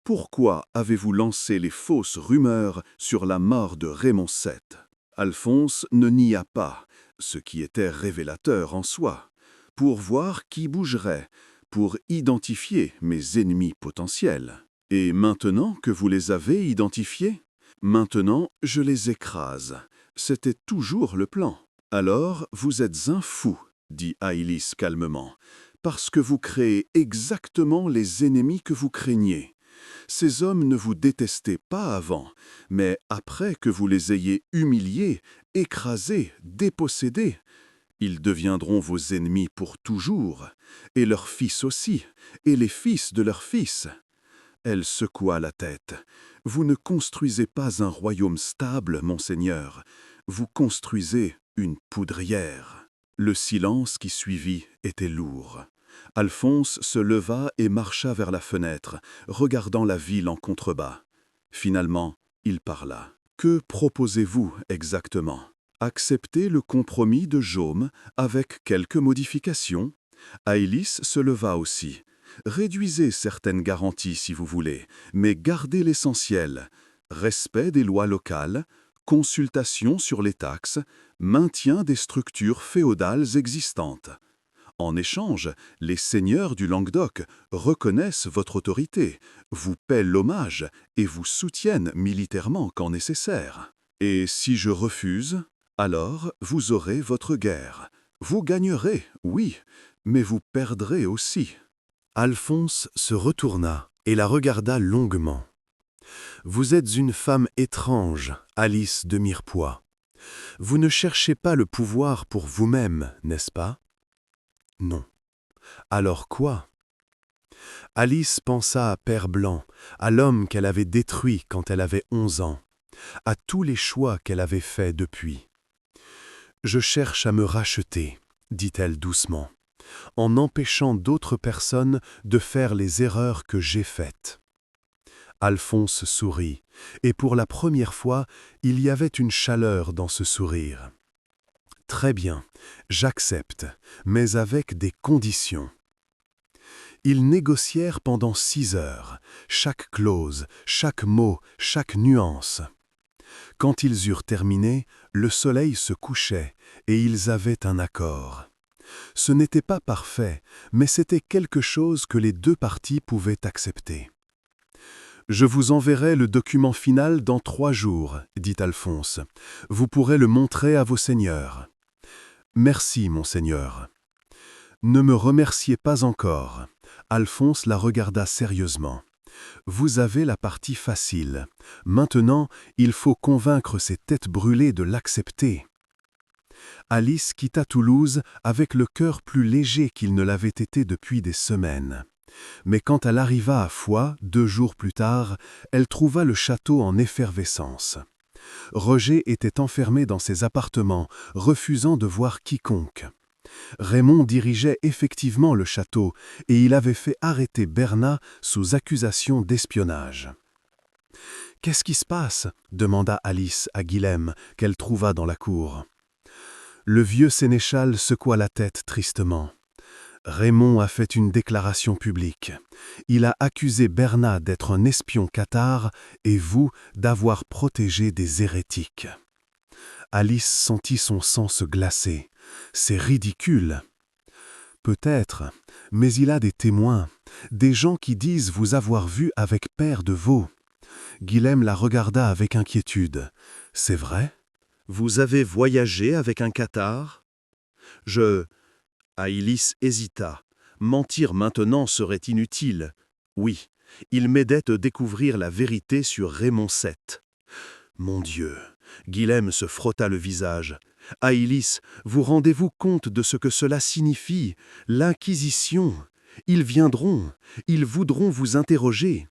Pourquoi avez-vous lancé les fausses rumeurs sur la mort de Raymond VII ?» Alphonse ne nia pas, ce qui était révélateur en soi. « Pour voir qui bougerait, pour identifier mes ennemis potentiels. Et maintenant que vous les avez identifiés, maintenant je les écrase. C'était toujours le plan. »« Alors vous êtes un fou, » dit Aélis calmement, « parce que vous créez exactement les ennemis que vous craignez. Ces hommes ne vous détestaient pas avant, mais après que vous les ayez humiliés, écrasés, dépossédés, ils deviendront vos ennemis pour toujours, et leurs fils aussi, et les fils de leurs fils. » Elle secoua la tête. Vous ne construisez pas un royaume stable, monseigneur. Vous construisez une poudrière. Le silence qui suivit était lourd. Alphonse se leva et marcha vers la fenêtre, regardant la ville en contrebas. Finalement, il parla. « Que proposez-vous exactement ? Accepter le compromis de Jaume avec quelques modifications ?» Aélis se leva aussi. « Réduisez certaines garanties si vous voulez, mais gardez l'essentiel. Respect des lois locales, consultation sur les taxes, maintien des structures féodales existantes. En échange, les seigneurs du Languedoc reconnaissent votre autorité, vous paient l'hommage et vous soutiennent militairement quand nécessaire. Et si je refuse, alors vous aurez votre guerre. Vous gagnerez, oui, mais vous perdrez aussi. » Alphonse se retourna et la regarda longuement. « Vous êtes une femme étrange, Alice de Mirepoix. Vous ne cherchez pas le pouvoir pour vous-même, n'est-ce pas ? » « Non. Alors quoi ?» Alice pensa à Père Blanc, à l'homme qu'elle avait détruit quand elle avait 11 ans, à tous les choix qu'elle avait faits depuis. « Je cherche à me racheter, » dit-elle doucement, « en empêchant d'autres personnes de faire les erreurs que j'ai faites. » Alphonse sourit, et pour la première fois, il y avait une chaleur dans ce sourire. « Très bien, j'accepte, mais avec des conditions. » Ils négocièrent pendant 6 heures, chaque clause, chaque mot, chaque nuance. Quand ils eurent terminé, le soleil se couchait et ils avaient un accord. Ce n'était pas parfait, mais c'était quelque chose que les deux parties pouvaient accepter. « Je vous enverrai le document final dans 3 jours, dit Alphonse. Vous pourrez le montrer à vos seigneurs. »« Merci, monseigneur. »« Ne me remerciez pas encore. » Alphonse la regarda sérieusement. « Vous avez la partie facile. Maintenant, il faut convaincre ces têtes brûlées de l'accepter. » Alice quitta Toulouse avec le cœur plus léger qu'il ne l'avait été depuis des semaines. Mais quand elle arriva à Foix, 2 jours plus tard, elle trouva le château en effervescence. Roger était enfermé dans ses appartements, refusant de voir quiconque. Raymond dirigeait effectivement le château et il avait fait arrêter Bernat sous accusation d'espionnage. « Qu'est-ce qui se passe ?» demanda Alice à Guilhem, qu'elle trouva dans la cour. Le vieux sénéchal secoua la tête tristement. Raymond a fait une déclaration publique. Il a accusé Bernat d'être un espion cathare et vous d'avoir protégé des hérétiques. Alice sentit son sang se glacer. C'est ridicule. Peut-être, mais il a des témoins, des gens qui disent vous avoir vu avec Père de Vaux. Guilhem la regarda avec inquiétude. C'est vrai ? Vous avez voyagé avec un cathare ? Aélis hésita. Mentir maintenant serait inutile. Oui, il m'aidait à découvrir la vérité sur Raymond VII. Mon Dieu, Guilhem se frotta le visage. Aélis, vous rendez-vous compte de ce que cela signifie? L'Inquisition. Ils viendront, ils voudront vous interroger.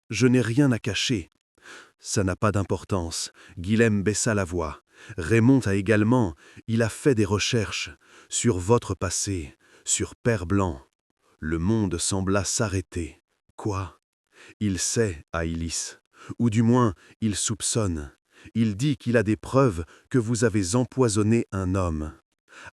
Je n'ai rien à cacher. Ça n'a pas d'importance. Guilhem baissa la voix. Raymond a également, il a fait des recherches sur votre passé, sur Père Blanc. Le monde sembla s'arrêter. Quoi? Il sait, Aélis, ou du moins, il soupçonne. Il dit qu'il a des preuves que vous avez empoisonné un homme.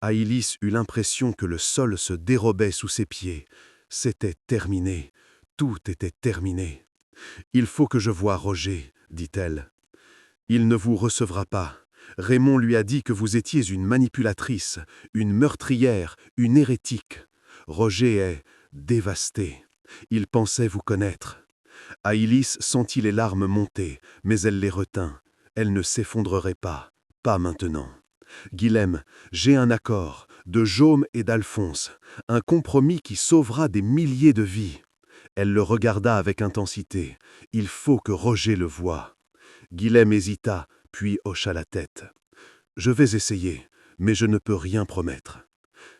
Aélis eut l'impression que le sol se dérobait sous ses pieds. C'était terminé. Tout était terminé. « Il faut que je voie Roger, » dit-elle. « Il ne vous recevra pas. Raymond lui a dit que vous étiez une manipulatrice, une meurtrière, une hérétique. Roger est dévasté. Il pensait vous connaître. » Aélis sentit les larmes monter, mais elle les retint. Elle ne s'effondrerait pas, pas maintenant. « Guilhem, j'ai un accord, de Jaume et d'Alphonse, un compromis qui sauvera des milliers de vies. » Elle le regarda avec intensité. « Il faut que Roger le voie. » Guilhem hésita, puis hocha la tête. « Je vais essayer, mais je ne peux rien promettre. »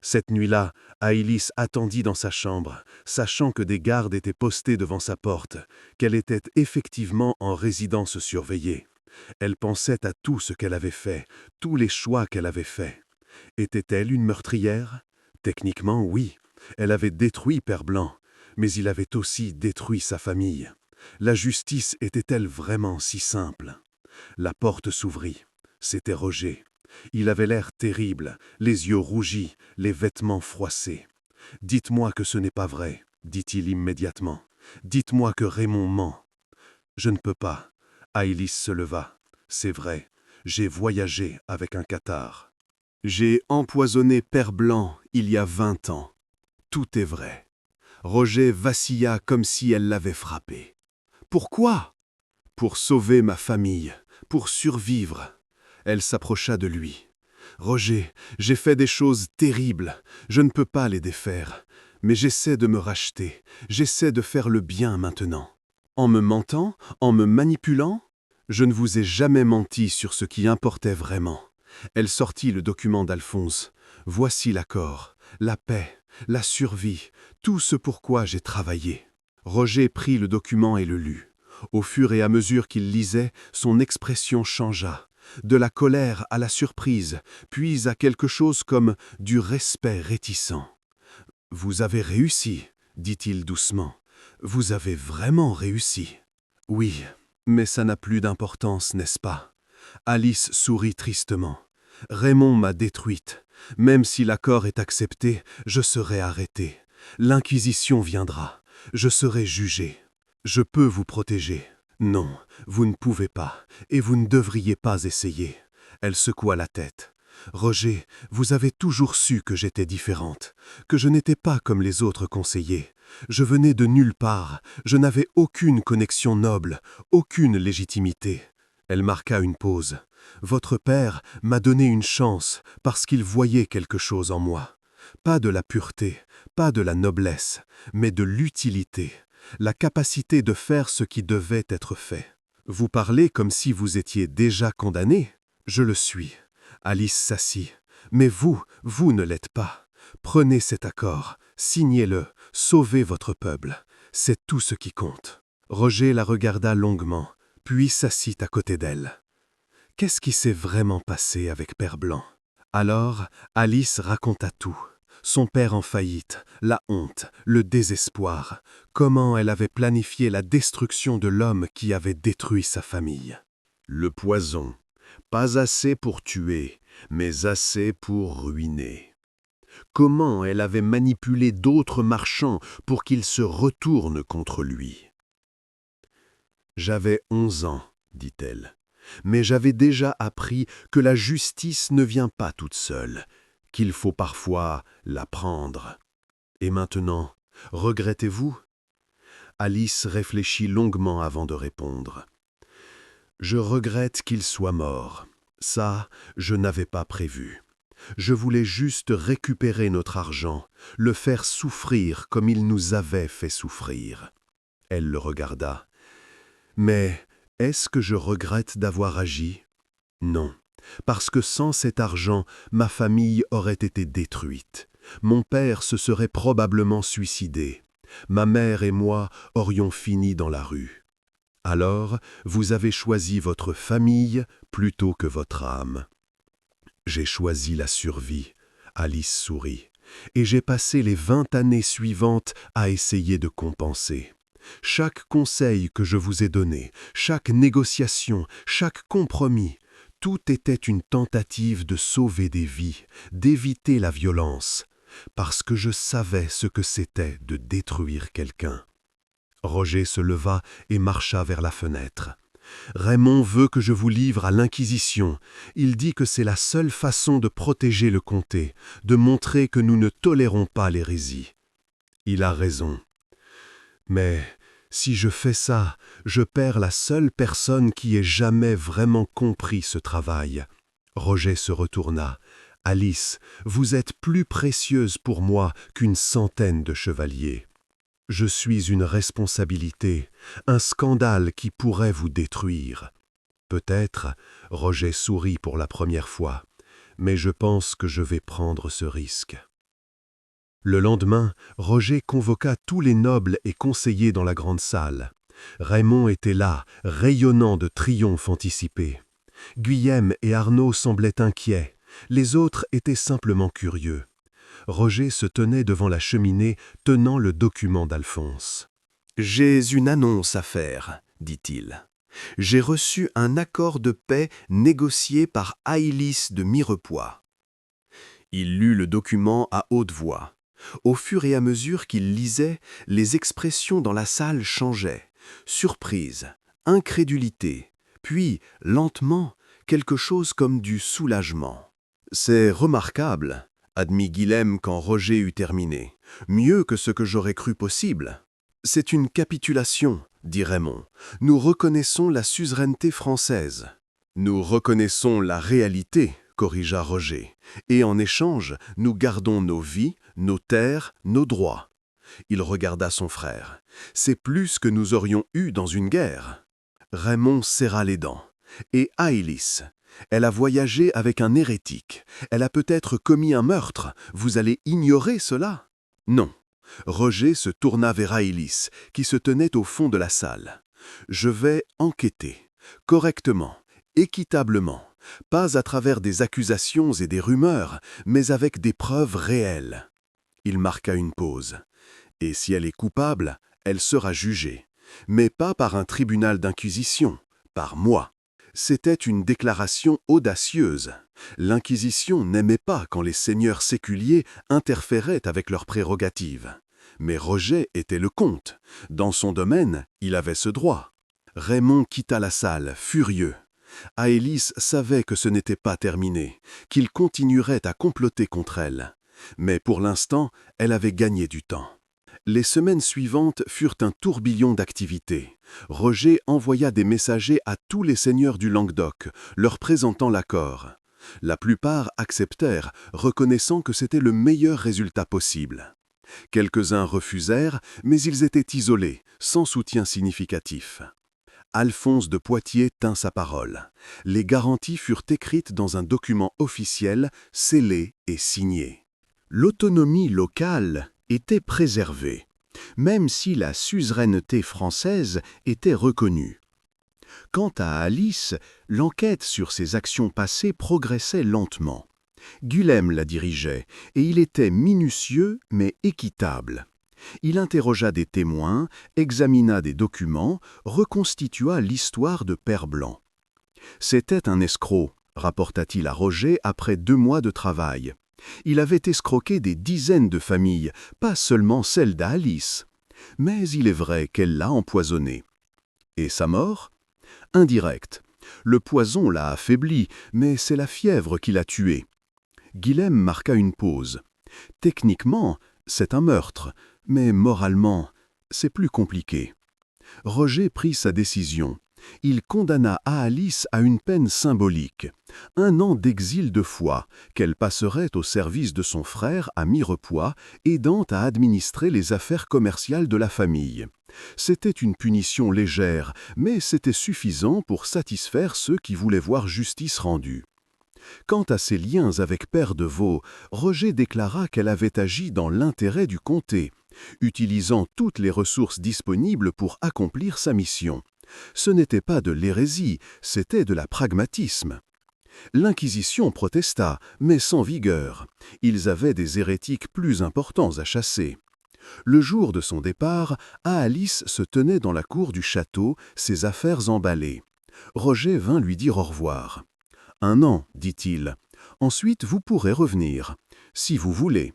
Cette nuit-là, Aïlis attendit dans sa chambre, sachant que des gardes étaient postés devant sa porte, qu'elle était effectivement en résidence surveillée. Elle pensait à tout ce qu'elle avait fait, tous les choix qu'elle avait faits. Était-elle une meurtrière? Techniquement, oui. Elle avait détruit Père Blanc, mais il avait aussi détruit sa famille. La justice était-elle vraiment si simple? La porte s'ouvrit. C'était Roger. Il avait l'air terrible, les yeux rougis, les vêtements froissés. « Dites-moi que ce n'est pas vrai, » dit-il immédiatement. « Dites-moi que Raymond ment. » « Je ne peux pas. » Aïlis se leva. « C'est vrai, j'ai voyagé avec un cathare. J'ai empoisonné Père Blanc il y a 20 ans. Tout est vrai. » Roger vacilla comme si elle l'avait frappé. « Pourquoi ?»« Pour sauver ma famille, pour survivre. » Elle s'approcha de lui. « Roger, j'ai fait des choses terribles. Je ne peux pas les défaire. Mais j'essaie de me racheter. J'essaie de faire le bien maintenant. En me mentant, en me manipulant, je ne vous ai jamais menti sur ce qui importait vraiment. » Elle sortit le document d'Alphonse. « Voici l'accord, la paix, la survie, tout ce pourquoi j'ai travaillé. » Roger prit le document et le lut. Au fur et à mesure qu'il lisait, son expression changea. De la colère à la surprise, puis à quelque chose comme du respect réticent. « Vous avez réussi, » dit-il doucement. « Vous avez vraiment réussi. » « Oui, mais ça n'a plus d'importance, n'est-ce pas ?» Alice sourit tristement. « Raymond m'a détruite. Même si l'accord est accepté, je serai arrêtée. L'Inquisition viendra. Je serai jugée. Je peux vous protéger. » « Non, vous ne pouvez pas, et vous ne devriez pas essayer. » Elle secoua la tête. « Roger, vous avez toujours su que j'étais différente, que je n'étais pas comme les autres conseillers. Je venais de nulle part, je n'avais aucune connexion noble, aucune légitimité. » Elle marqua une pause. « Votre père m'a donné une chance parce qu'il voyait quelque chose en moi. Pas de la pureté, pas de la noblesse, mais de l'utilité. La capacité de faire ce qui devait être fait. Vous parlez comme si vous étiez déjà condamné. Je le suis. » Alice s'assit. « Mais vous ne l'êtes pas. Prenez cet accord, signez-le, sauvez votre peuple. C'est tout ce qui compte. » Roger la regarda longuement, puis s'assit à côté d'elle. Qu'est-ce qui s'est vraiment passé avec Père Blanc? Alors, Alice raconta tout. Son père en faillite, la honte, le désespoir, comment elle avait planifié la destruction de l'homme qui avait détruit sa famille. Le poison, pas assez pour tuer, mais assez pour ruiner. Comment elle avait manipulé d'autres marchands pour qu'ils se retournent contre lui. J'avais 11 ans, dit-elle, mais j'avais déjà appris que la justice ne vient pas toute seule, qu'il faut parfois l'apprendre. Et maintenant, regrettez-vous? Alice réfléchit longuement avant de répondre. Je regrette qu'il soit mort. Ça, je n'avais pas prévu. Je voulais juste récupérer notre argent, le faire souffrir comme il nous avait fait souffrir. Elle le regarda. Mais est-ce que je regrette d'avoir agi? Non. Parce que sans cet argent, ma famille aurait été détruite. Mon père se serait probablement suicidé. Ma mère et moi aurions fini dans la rue. Alors, vous avez choisi votre famille plutôt que votre âme. J'ai choisi la survie, Alice sourit, et j'ai passé les 20 années suivantes à essayer de compenser. Chaque conseil que je vous ai donné, chaque négociation, chaque compromis, tout était une tentative de sauver des vies, d'éviter la violence, parce que je savais ce que c'était de détruire quelqu'un. Roger se leva et marcha vers la fenêtre. « Raymond veut que je vous livre à l'Inquisition. Il dit que c'est la seule façon de protéger le comté, de montrer que nous ne tolérons pas l'hérésie. Il a raison. Mais si je fais ça, je perds la seule personne qui ait jamais vraiment compris ce travail. » Roger se retourna. « Alice, vous êtes plus précieuse pour moi qu'une centaine de chevaliers. Je suis une responsabilité, un scandale qui pourrait vous détruire. » Peut-être, Roger sourit pour la première fois, mais je pense que je vais prendre ce risque. Le lendemain, Roger convoqua tous les nobles et conseillers dans la grande salle. Raymond était là, rayonnant de triomphe anticipé. Guillaume et Arnaud semblaient inquiets, les autres étaient simplement curieux. Roger se tenait devant la cheminée, tenant le document d'Alphonse. « J'ai une annonce à faire, dit-il. J'ai reçu un accord de paix négocié par Aélis de Mirepoix. » Il lut le document à haute voix. Au fur et à mesure qu'il lisait, les expressions dans la salle changeaient. Surprise, incrédulité, puis, lentement, quelque chose comme du soulagement. « C'est remarquable, » admit Guillaume quand Roger eut terminé. « Mieux que ce que j'aurais cru possible. »« C'est une capitulation, » dit Raymond. « Nous reconnaissons la suzeraineté française. »« Nous reconnaissons la réalité, » corrigea Roger. « Et en échange, nous gardons nos vies, nos terres, nos droits. » Il regarda son frère. « C'est plus que nous aurions eu dans une guerre. » Raymond serra les dents. « Et Aélis, elle a voyagé avec un hérétique. Elle a peut-être commis un meurtre. Vous allez ignorer cela ?»« Non. » Roger se tourna vers Aélis, qui se tenait au fond de la salle. « Je vais enquêter, correctement, équitablement, pas à travers des accusations et des rumeurs, mais avec des preuves réelles. » Il marqua une pause. « Et si elle est coupable, elle sera jugée. Mais pas par un tribunal d'inquisition, par moi. » C'était une déclaration audacieuse. L'Inquisition n'aimait pas quand les seigneurs séculiers interféraient avec leurs prérogatives. Mais Roger était le comte. Dans son domaine, il avait ce droit. Raymond quitta la salle, furieux. Aélis savait que ce n'était pas terminé, qu'il continuerait à comploter contre elle. Mais pour l'instant, elle avait gagné du temps. Les semaines suivantes furent un tourbillon d'activités. Roger envoya des messagers à tous les seigneurs du Languedoc, leur présentant l'accord. La plupart acceptèrent, reconnaissant que c'était le meilleur résultat possible. Quelques-uns refusèrent, mais ils étaient isolés, sans soutien significatif. Alphonse de Poitiers tint sa parole. Les garanties furent écrites dans un document officiel, scellé et signé. L'autonomie locale était préservée, même si la suzeraineté française était reconnue. Quant à Alice, l'enquête sur ses actions passées progressait lentement. Guillaume la dirigeait, et il était minutieux mais équitable. Il interrogea des témoins, examina des documents, reconstitua l'histoire de Père Blanc. « C'était un escroc », rapporta-t-il à Roger après 2 mois de travail. Il avait escroqué des dizaines de familles, pas seulement celle d'Alice. Mais il est vrai qu'elle l'a empoisonné. Et sa mort? Indirecte. Le poison l'a affaibli, mais c'est la fièvre qui l'a tué. Guillaume marqua une pause. Techniquement, c'est un meurtre, mais moralement, c'est plus compliqué. Roger prit sa décision. Il condamna Alice à une peine symbolique, 1 an d'exil de foi, qu'elle passerait au service de son frère à Mirepoix, aidant à administrer les affaires commerciales de la famille. C'était une punition légère, mais c'était suffisant pour satisfaire ceux qui voulaient voir justice rendue. Quant à ses liens avec Père de Vaux, Roger déclara qu'elle avait agi dans l'intérêt du comté, utilisant toutes les ressources disponibles pour accomplir sa mission. Ce n'était pas de l'hérésie, c'était de la pragmatisme. L'Inquisition protesta, mais sans vigueur. Ils avaient des hérétiques plus importants à chasser. Le jour de son départ, Alice se tenait dans la cour du château, ses affaires emballées. Roger vint lui dire au revoir. « 1 an, dit-il. Ensuite, vous pourrez revenir, si vous voulez. »«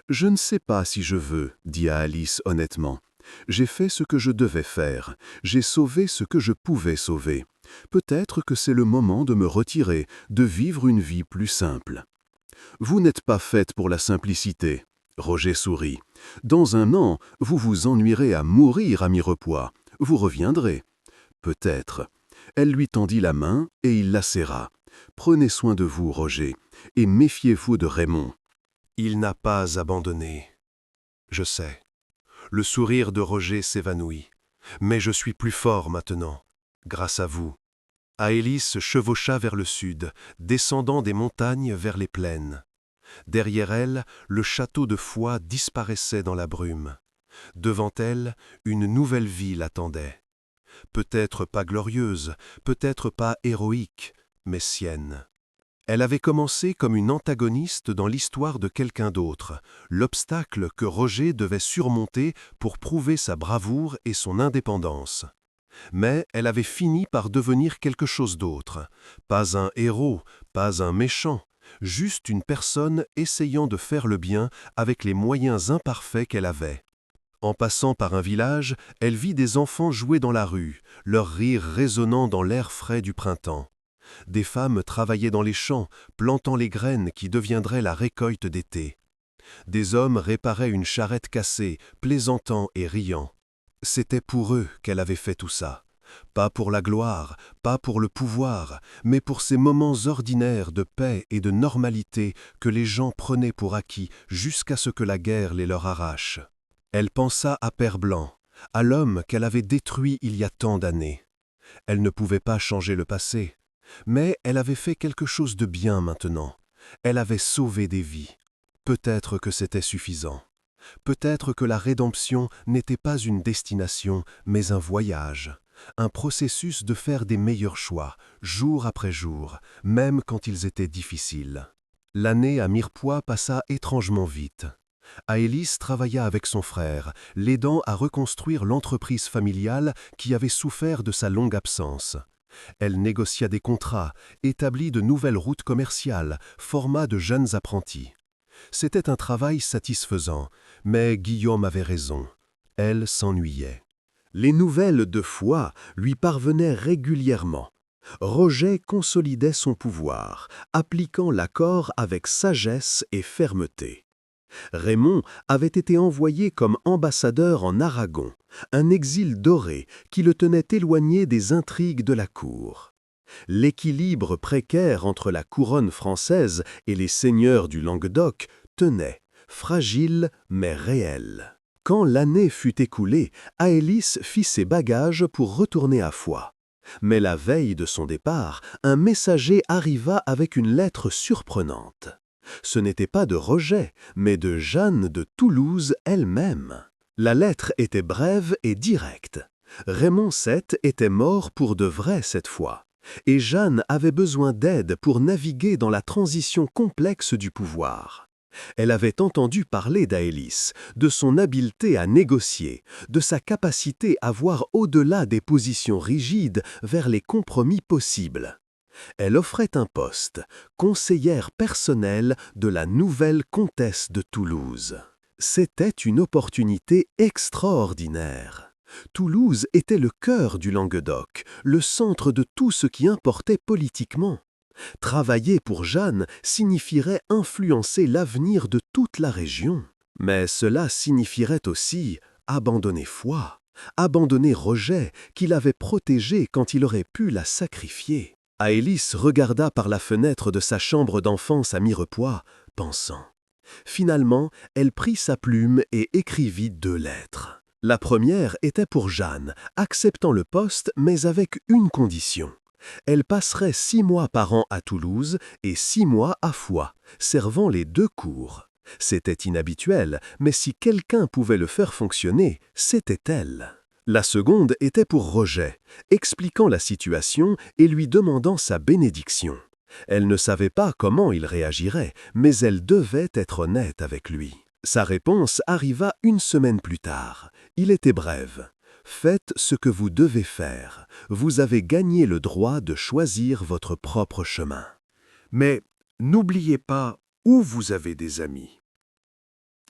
Je ne sais pas si je veux, » dit Alice honnêtement. « J'ai fait ce que je devais faire. J'ai sauvé ce que je pouvais sauver. Peut-être que c'est le moment de me retirer, de vivre une vie plus simple. » « Vous n'êtes pas faite pour la simplicité. » Roger sourit. « Dans 1 an, vous vous ennuierez à mourir à Mirepoix. Vous reviendrez. »« Peut-être. » Elle lui tendit la main et il la serra. « Prenez soin de vous, Roger, et méfiez-vous de Raymond. » Il n'a pas abandonné. Je sais. Le sourire de Roger s'évanouit. Mais je suis plus fort maintenant, grâce à vous. Aélis se chevaucha vers le sud, descendant des montagnes vers les plaines. Derrière elle, le château de Foix disparaissait dans la brume. Devant elle, une nouvelle vie l'attendait. Peut-être pas glorieuse, peut-être pas héroïque, mais sienne. Elle avait commencé comme une antagoniste dans l'histoire de quelqu'un d'autre, l'obstacle que Roger devait surmonter pour prouver sa bravoure et son indépendance. Mais elle avait fini par devenir quelque chose d'autre, pas un héros, pas un méchant, juste une personne essayant de faire le bien avec les moyens imparfaits qu'elle avait. En passant par un village, elle vit des enfants jouer dans la rue, leur rire résonnant dans l'air frais du printemps. Des femmes travaillaient dans les champs, plantant les graines qui deviendraient la récolte d'été. Des hommes réparaient une charrette cassée, plaisantant et riant. C'était pour eux qu'elle avait fait tout ça. Pas pour la gloire, pas pour le pouvoir, mais pour ces moments ordinaires de paix et de normalité que les gens prenaient pour acquis jusqu'à ce que la guerre les leur arrache. Elle pensa à Père Blanc, à l'homme qu'elle avait détruit il y a tant d'années. Elle ne pouvait pas changer le passé, mais elle avait fait quelque chose de bien maintenant. Elle avait sauvé des vies. Peut-être que c'était suffisant. Peut-être que la rédemption n'était pas une destination, mais un voyage, un processus de faire des meilleurs choix, jour après jour, même quand ils étaient difficiles. L'année à Mirepoix passa étrangement vite. Aélis travailla avec son frère, l'aidant à reconstruire l'entreprise familiale qui avait souffert de sa longue absence. Elle négocia des contrats, établit de nouvelles routes commerciales, forma de jeunes apprentis. C'était un travail satisfaisant, mais Guillaume avait raison. Elle s'ennuyait. Les nouvelles de Foix lui parvenaient régulièrement. Roger consolidait son pouvoir, appliquant l'accord avec sagesse et fermeté. Raymond avait été envoyé comme ambassadeur en Aragon, un exil doré qui le tenait éloigné des intrigues de la cour. L'équilibre précaire entre la couronne française et les seigneurs du Languedoc tenait, fragile mais réel. Quand l'année fut écoulée, Aélis fit ses bagages pour retourner à Foix. Mais la veille de son départ, un messager arriva avec une lettre surprenante. Ce n'était pas de Roger, mais de Jeanne de Toulouse elle-même. La lettre était brève et directe. Raymond VII était mort pour de vrai cette fois, et Jeanne avait besoin d'aide pour naviguer dans la transition complexe du pouvoir. Elle avait entendu parler d'Aélis, de son habileté à négocier, de sa capacité à voir au-delà des positions rigides vers les compromis possibles. Elle offrait un poste, conseillère personnelle de la nouvelle comtesse de Toulouse. C'était une opportunité extraordinaire. Toulouse était le cœur du Languedoc, le centre de tout ce qui importait politiquement. Travailler pour Jeanne signifierait influencer l'avenir de toute la région. Mais cela signifierait aussi abandonner Foix, abandonner Roger, qu'il avait protégé quand il aurait pu la sacrifier. Aélis regarda par la fenêtre de sa chambre d'enfance à Mirepoix, pensant. Finalement, elle prit sa plume et écrivit 2 lettres. La première était pour Jeanne, acceptant le poste mais avec une condition. Elle passerait 6 mois par an à Toulouse et 6 mois à Foix, servant les 2 cours. C'était inhabituel, mais si quelqu'un pouvait le faire fonctionner, c'était elle. La seconde était pour Roger, expliquant la situation et lui demandant sa bénédiction. Elle ne savait pas comment il réagirait, mais elle devait être honnête avec lui. Sa réponse arriva 1 semaine plus tard. Il était bref. « Faites ce que vous devez faire. Vous avez gagné le droit de choisir votre propre chemin. Mais n'oubliez pas où vous avez des amis. »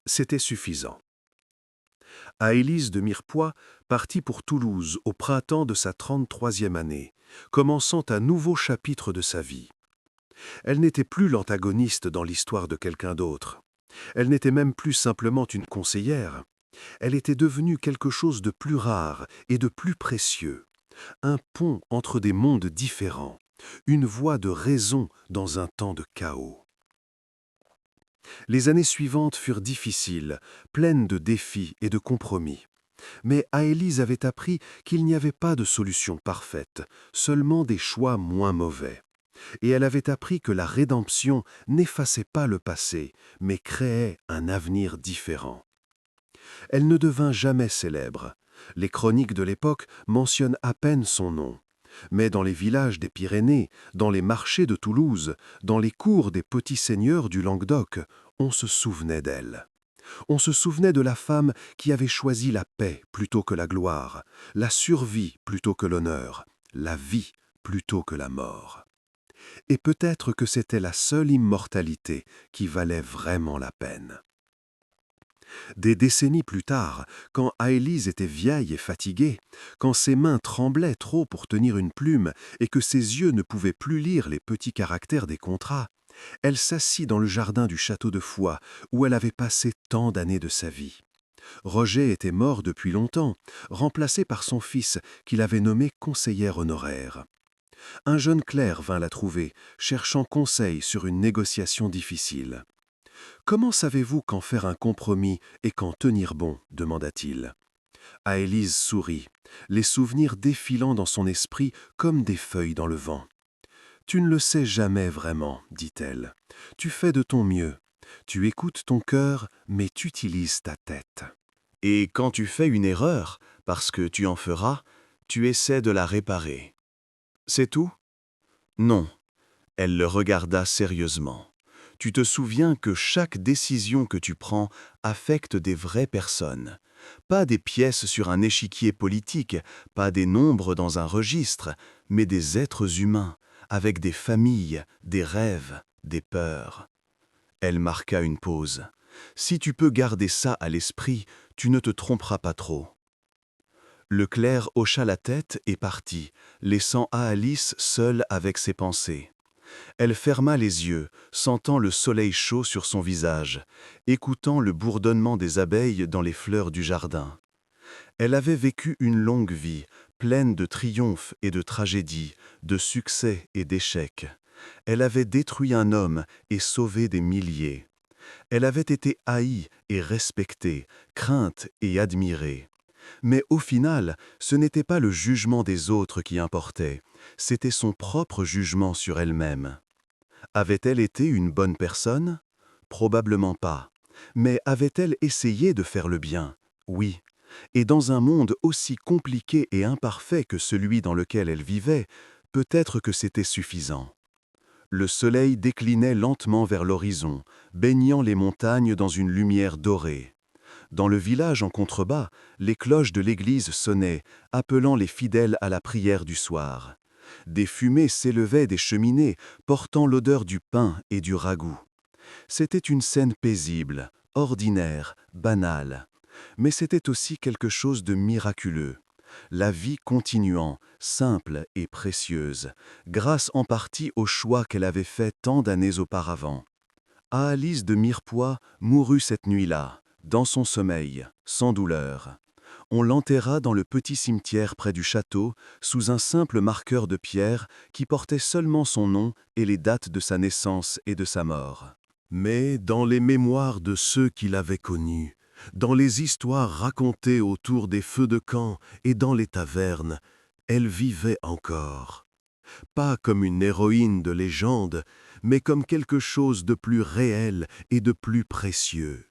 C'était suffisant. Aélis de Mirepoix partit pour Toulouse au printemps de sa 33e année, commençant un nouveau chapitre de sa vie. Elle n'était plus l'antagoniste dans l'histoire de quelqu'un d'autre. Elle n'était même plus simplement une conseillère. Elle était devenue quelque chose de plus rare et de plus précieux, un pont entre des mondes différents, une voie de raison dans un temps de chaos. Les années suivantes furent difficiles, pleines de défis et de compromis. Mais Aélis avait appris qu'il n'y avait pas de solution parfaite, seulement des choix moins mauvais. et elle avait appris que la rédemption n'effaçait pas le passé, mais créait un avenir différent. Elle ne devint jamais célèbre. Les chroniques de l'époque mentionnent à peine son nom. Mais dans les villages des Pyrénées, dans les marchés de Toulouse, dans les cours des petits seigneurs du Languedoc, on se souvenait d'elle. On se souvenait de la femme qui avait choisi la paix plutôt que la gloire, la survie plutôt que l'honneur, la vie plutôt que la mort. Et peut-être que c'était la seule immortalité qui valait vraiment la peine. Des décennies plus tard, quand Aélise était vieille et fatiguée, quand ses mains tremblaient trop pour tenir une plume et que ses yeux ne pouvaient plus lire les petits caractères des contrats, elle s'assit dans le jardin du château de Foix, où elle avait passé tant d'années de sa vie. Roger était mort depuis longtemps, remplacé par son fils, qu'il avait nommé conseillère honoraire. Un jeune clerc vint la trouver, cherchant conseil sur une négociation difficile. « Comment savez-vous quand faire un compromis et quand tenir bon ?» demanda-t-il. Aélise sourit, les souvenirs défilant dans son esprit comme des feuilles dans le vent. « Tu ne le sais jamais vraiment, dit-elle. Tu fais de ton mieux. Tu écoutes ton cœur, mais tu utilises ta tête. Et quand tu fais une erreur, parce que tu en feras, tu essaies de la réparer. C'est tout ? Non. Elle le regarda sérieusement. Tu te souviens que chaque décision que tu prends affecte des vraies personnes. Pas des pièces sur un échiquier politique, pas des nombres dans un registre, mais des êtres humains, avec des familles, des rêves, des peurs. Elle marqua une pause. Si tu peux garder ça à l'esprit, tu ne te tromperas pas trop. Le clerc hocha la tête et partit, laissant Alice seule avec ses pensées. Elle ferma les yeux, sentant le soleil chaud sur son visage, écoutant le bourdonnement des abeilles dans les fleurs du jardin. Elle avait vécu une longue vie, pleine de triomphes et de tragédies, de succès et d'échecs. Elle avait détruit un homme et sauvé des milliers. Elle avait été haïe et respectée, crainte et admirée. Mais au final, ce n'était pas le jugement des autres qui importait, c'était son propre jugement sur elle-même. Avait-elle été une bonne personne? Probablement pas. Mais avait-elle essayé de faire le bien? Oui. Et dans un monde aussi compliqué et imparfait que celui dans lequel elle vivait, peut-être que c'était suffisant. Le soleil déclinait lentement vers l'horizon, baignant les montagnes dans une lumière dorée. Dans le village en contrebas, les cloches de l'église sonnaient, appelant les fidèles à la prière du soir. Des fumées s'élevaient des cheminées, portant l'odeur du pain et du ragoût. C'était une scène paisible, ordinaire, banale. Mais c'était aussi quelque chose de miraculeux. La vie continuant, simple et précieuse, grâce en partie au choix qu'elle avait fait tant d'années auparavant. Alice de Mirepoix mourut cette nuit-là, dans son sommeil, sans douleur. On l'enterra dans le petit cimetière près du château, sous un simple marqueur de pierre qui portait seulement son nom et les dates de sa naissance et de sa mort. Mais dans les mémoires de ceux qui l'avaient connue, dans les histoires racontées autour des feux de camp et dans les tavernes, elle vivait encore. Pas comme une héroïne de légende, mais comme quelque chose de plus réel et de plus précieux.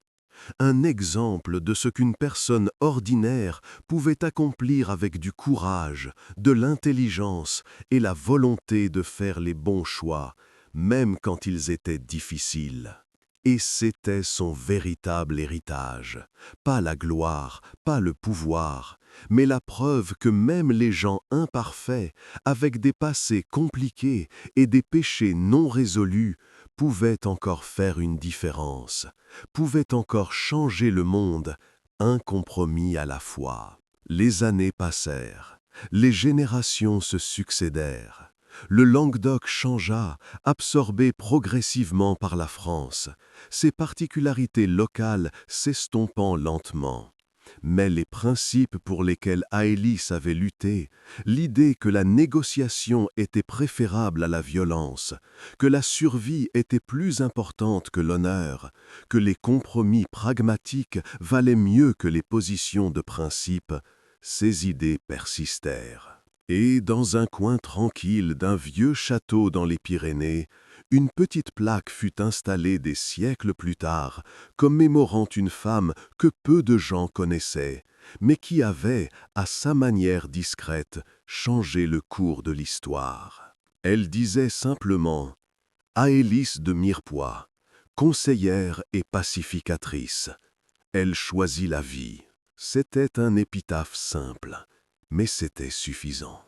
Un exemple de ce qu'une personne ordinaire pouvait accomplir avec du courage, de l'intelligence et la volonté de faire les bons choix, même quand ils étaient difficiles. Et c'était son véritable héritage, pas la gloire, pas le pouvoir, mais la preuve que même les gens imparfaits, avec des passés compliqués et des péchés non résolus, pouvaient encore faire une différence, pouvaient encore changer le monde, un compromis à la fois. Les années passèrent, les générations se succédèrent. Le Languedoc changea, absorbé progressivement par la France, ses particularités locales s'estompant lentement. Mais les principes pour lesquels Aélise avait lutté, l'idée que la négociation était préférable à la violence, que la survie était plus importante que l'honneur, que les compromis pragmatiques valaient mieux que les positions de principe, ces idées persistèrent. Et dans un coin tranquille d'un vieux château dans les Pyrénées, une petite plaque fut installée des siècles plus tard, commémorant une femme que peu de gens connaissaient, mais qui avait, à sa manière discrète, changé le cours de l'histoire. Elle disait simplement « Aélis de Mirepoix, conseillère et pacificatrice. Elle choisit la vie. » C'était un épitaphe simple, mais c'était suffisant.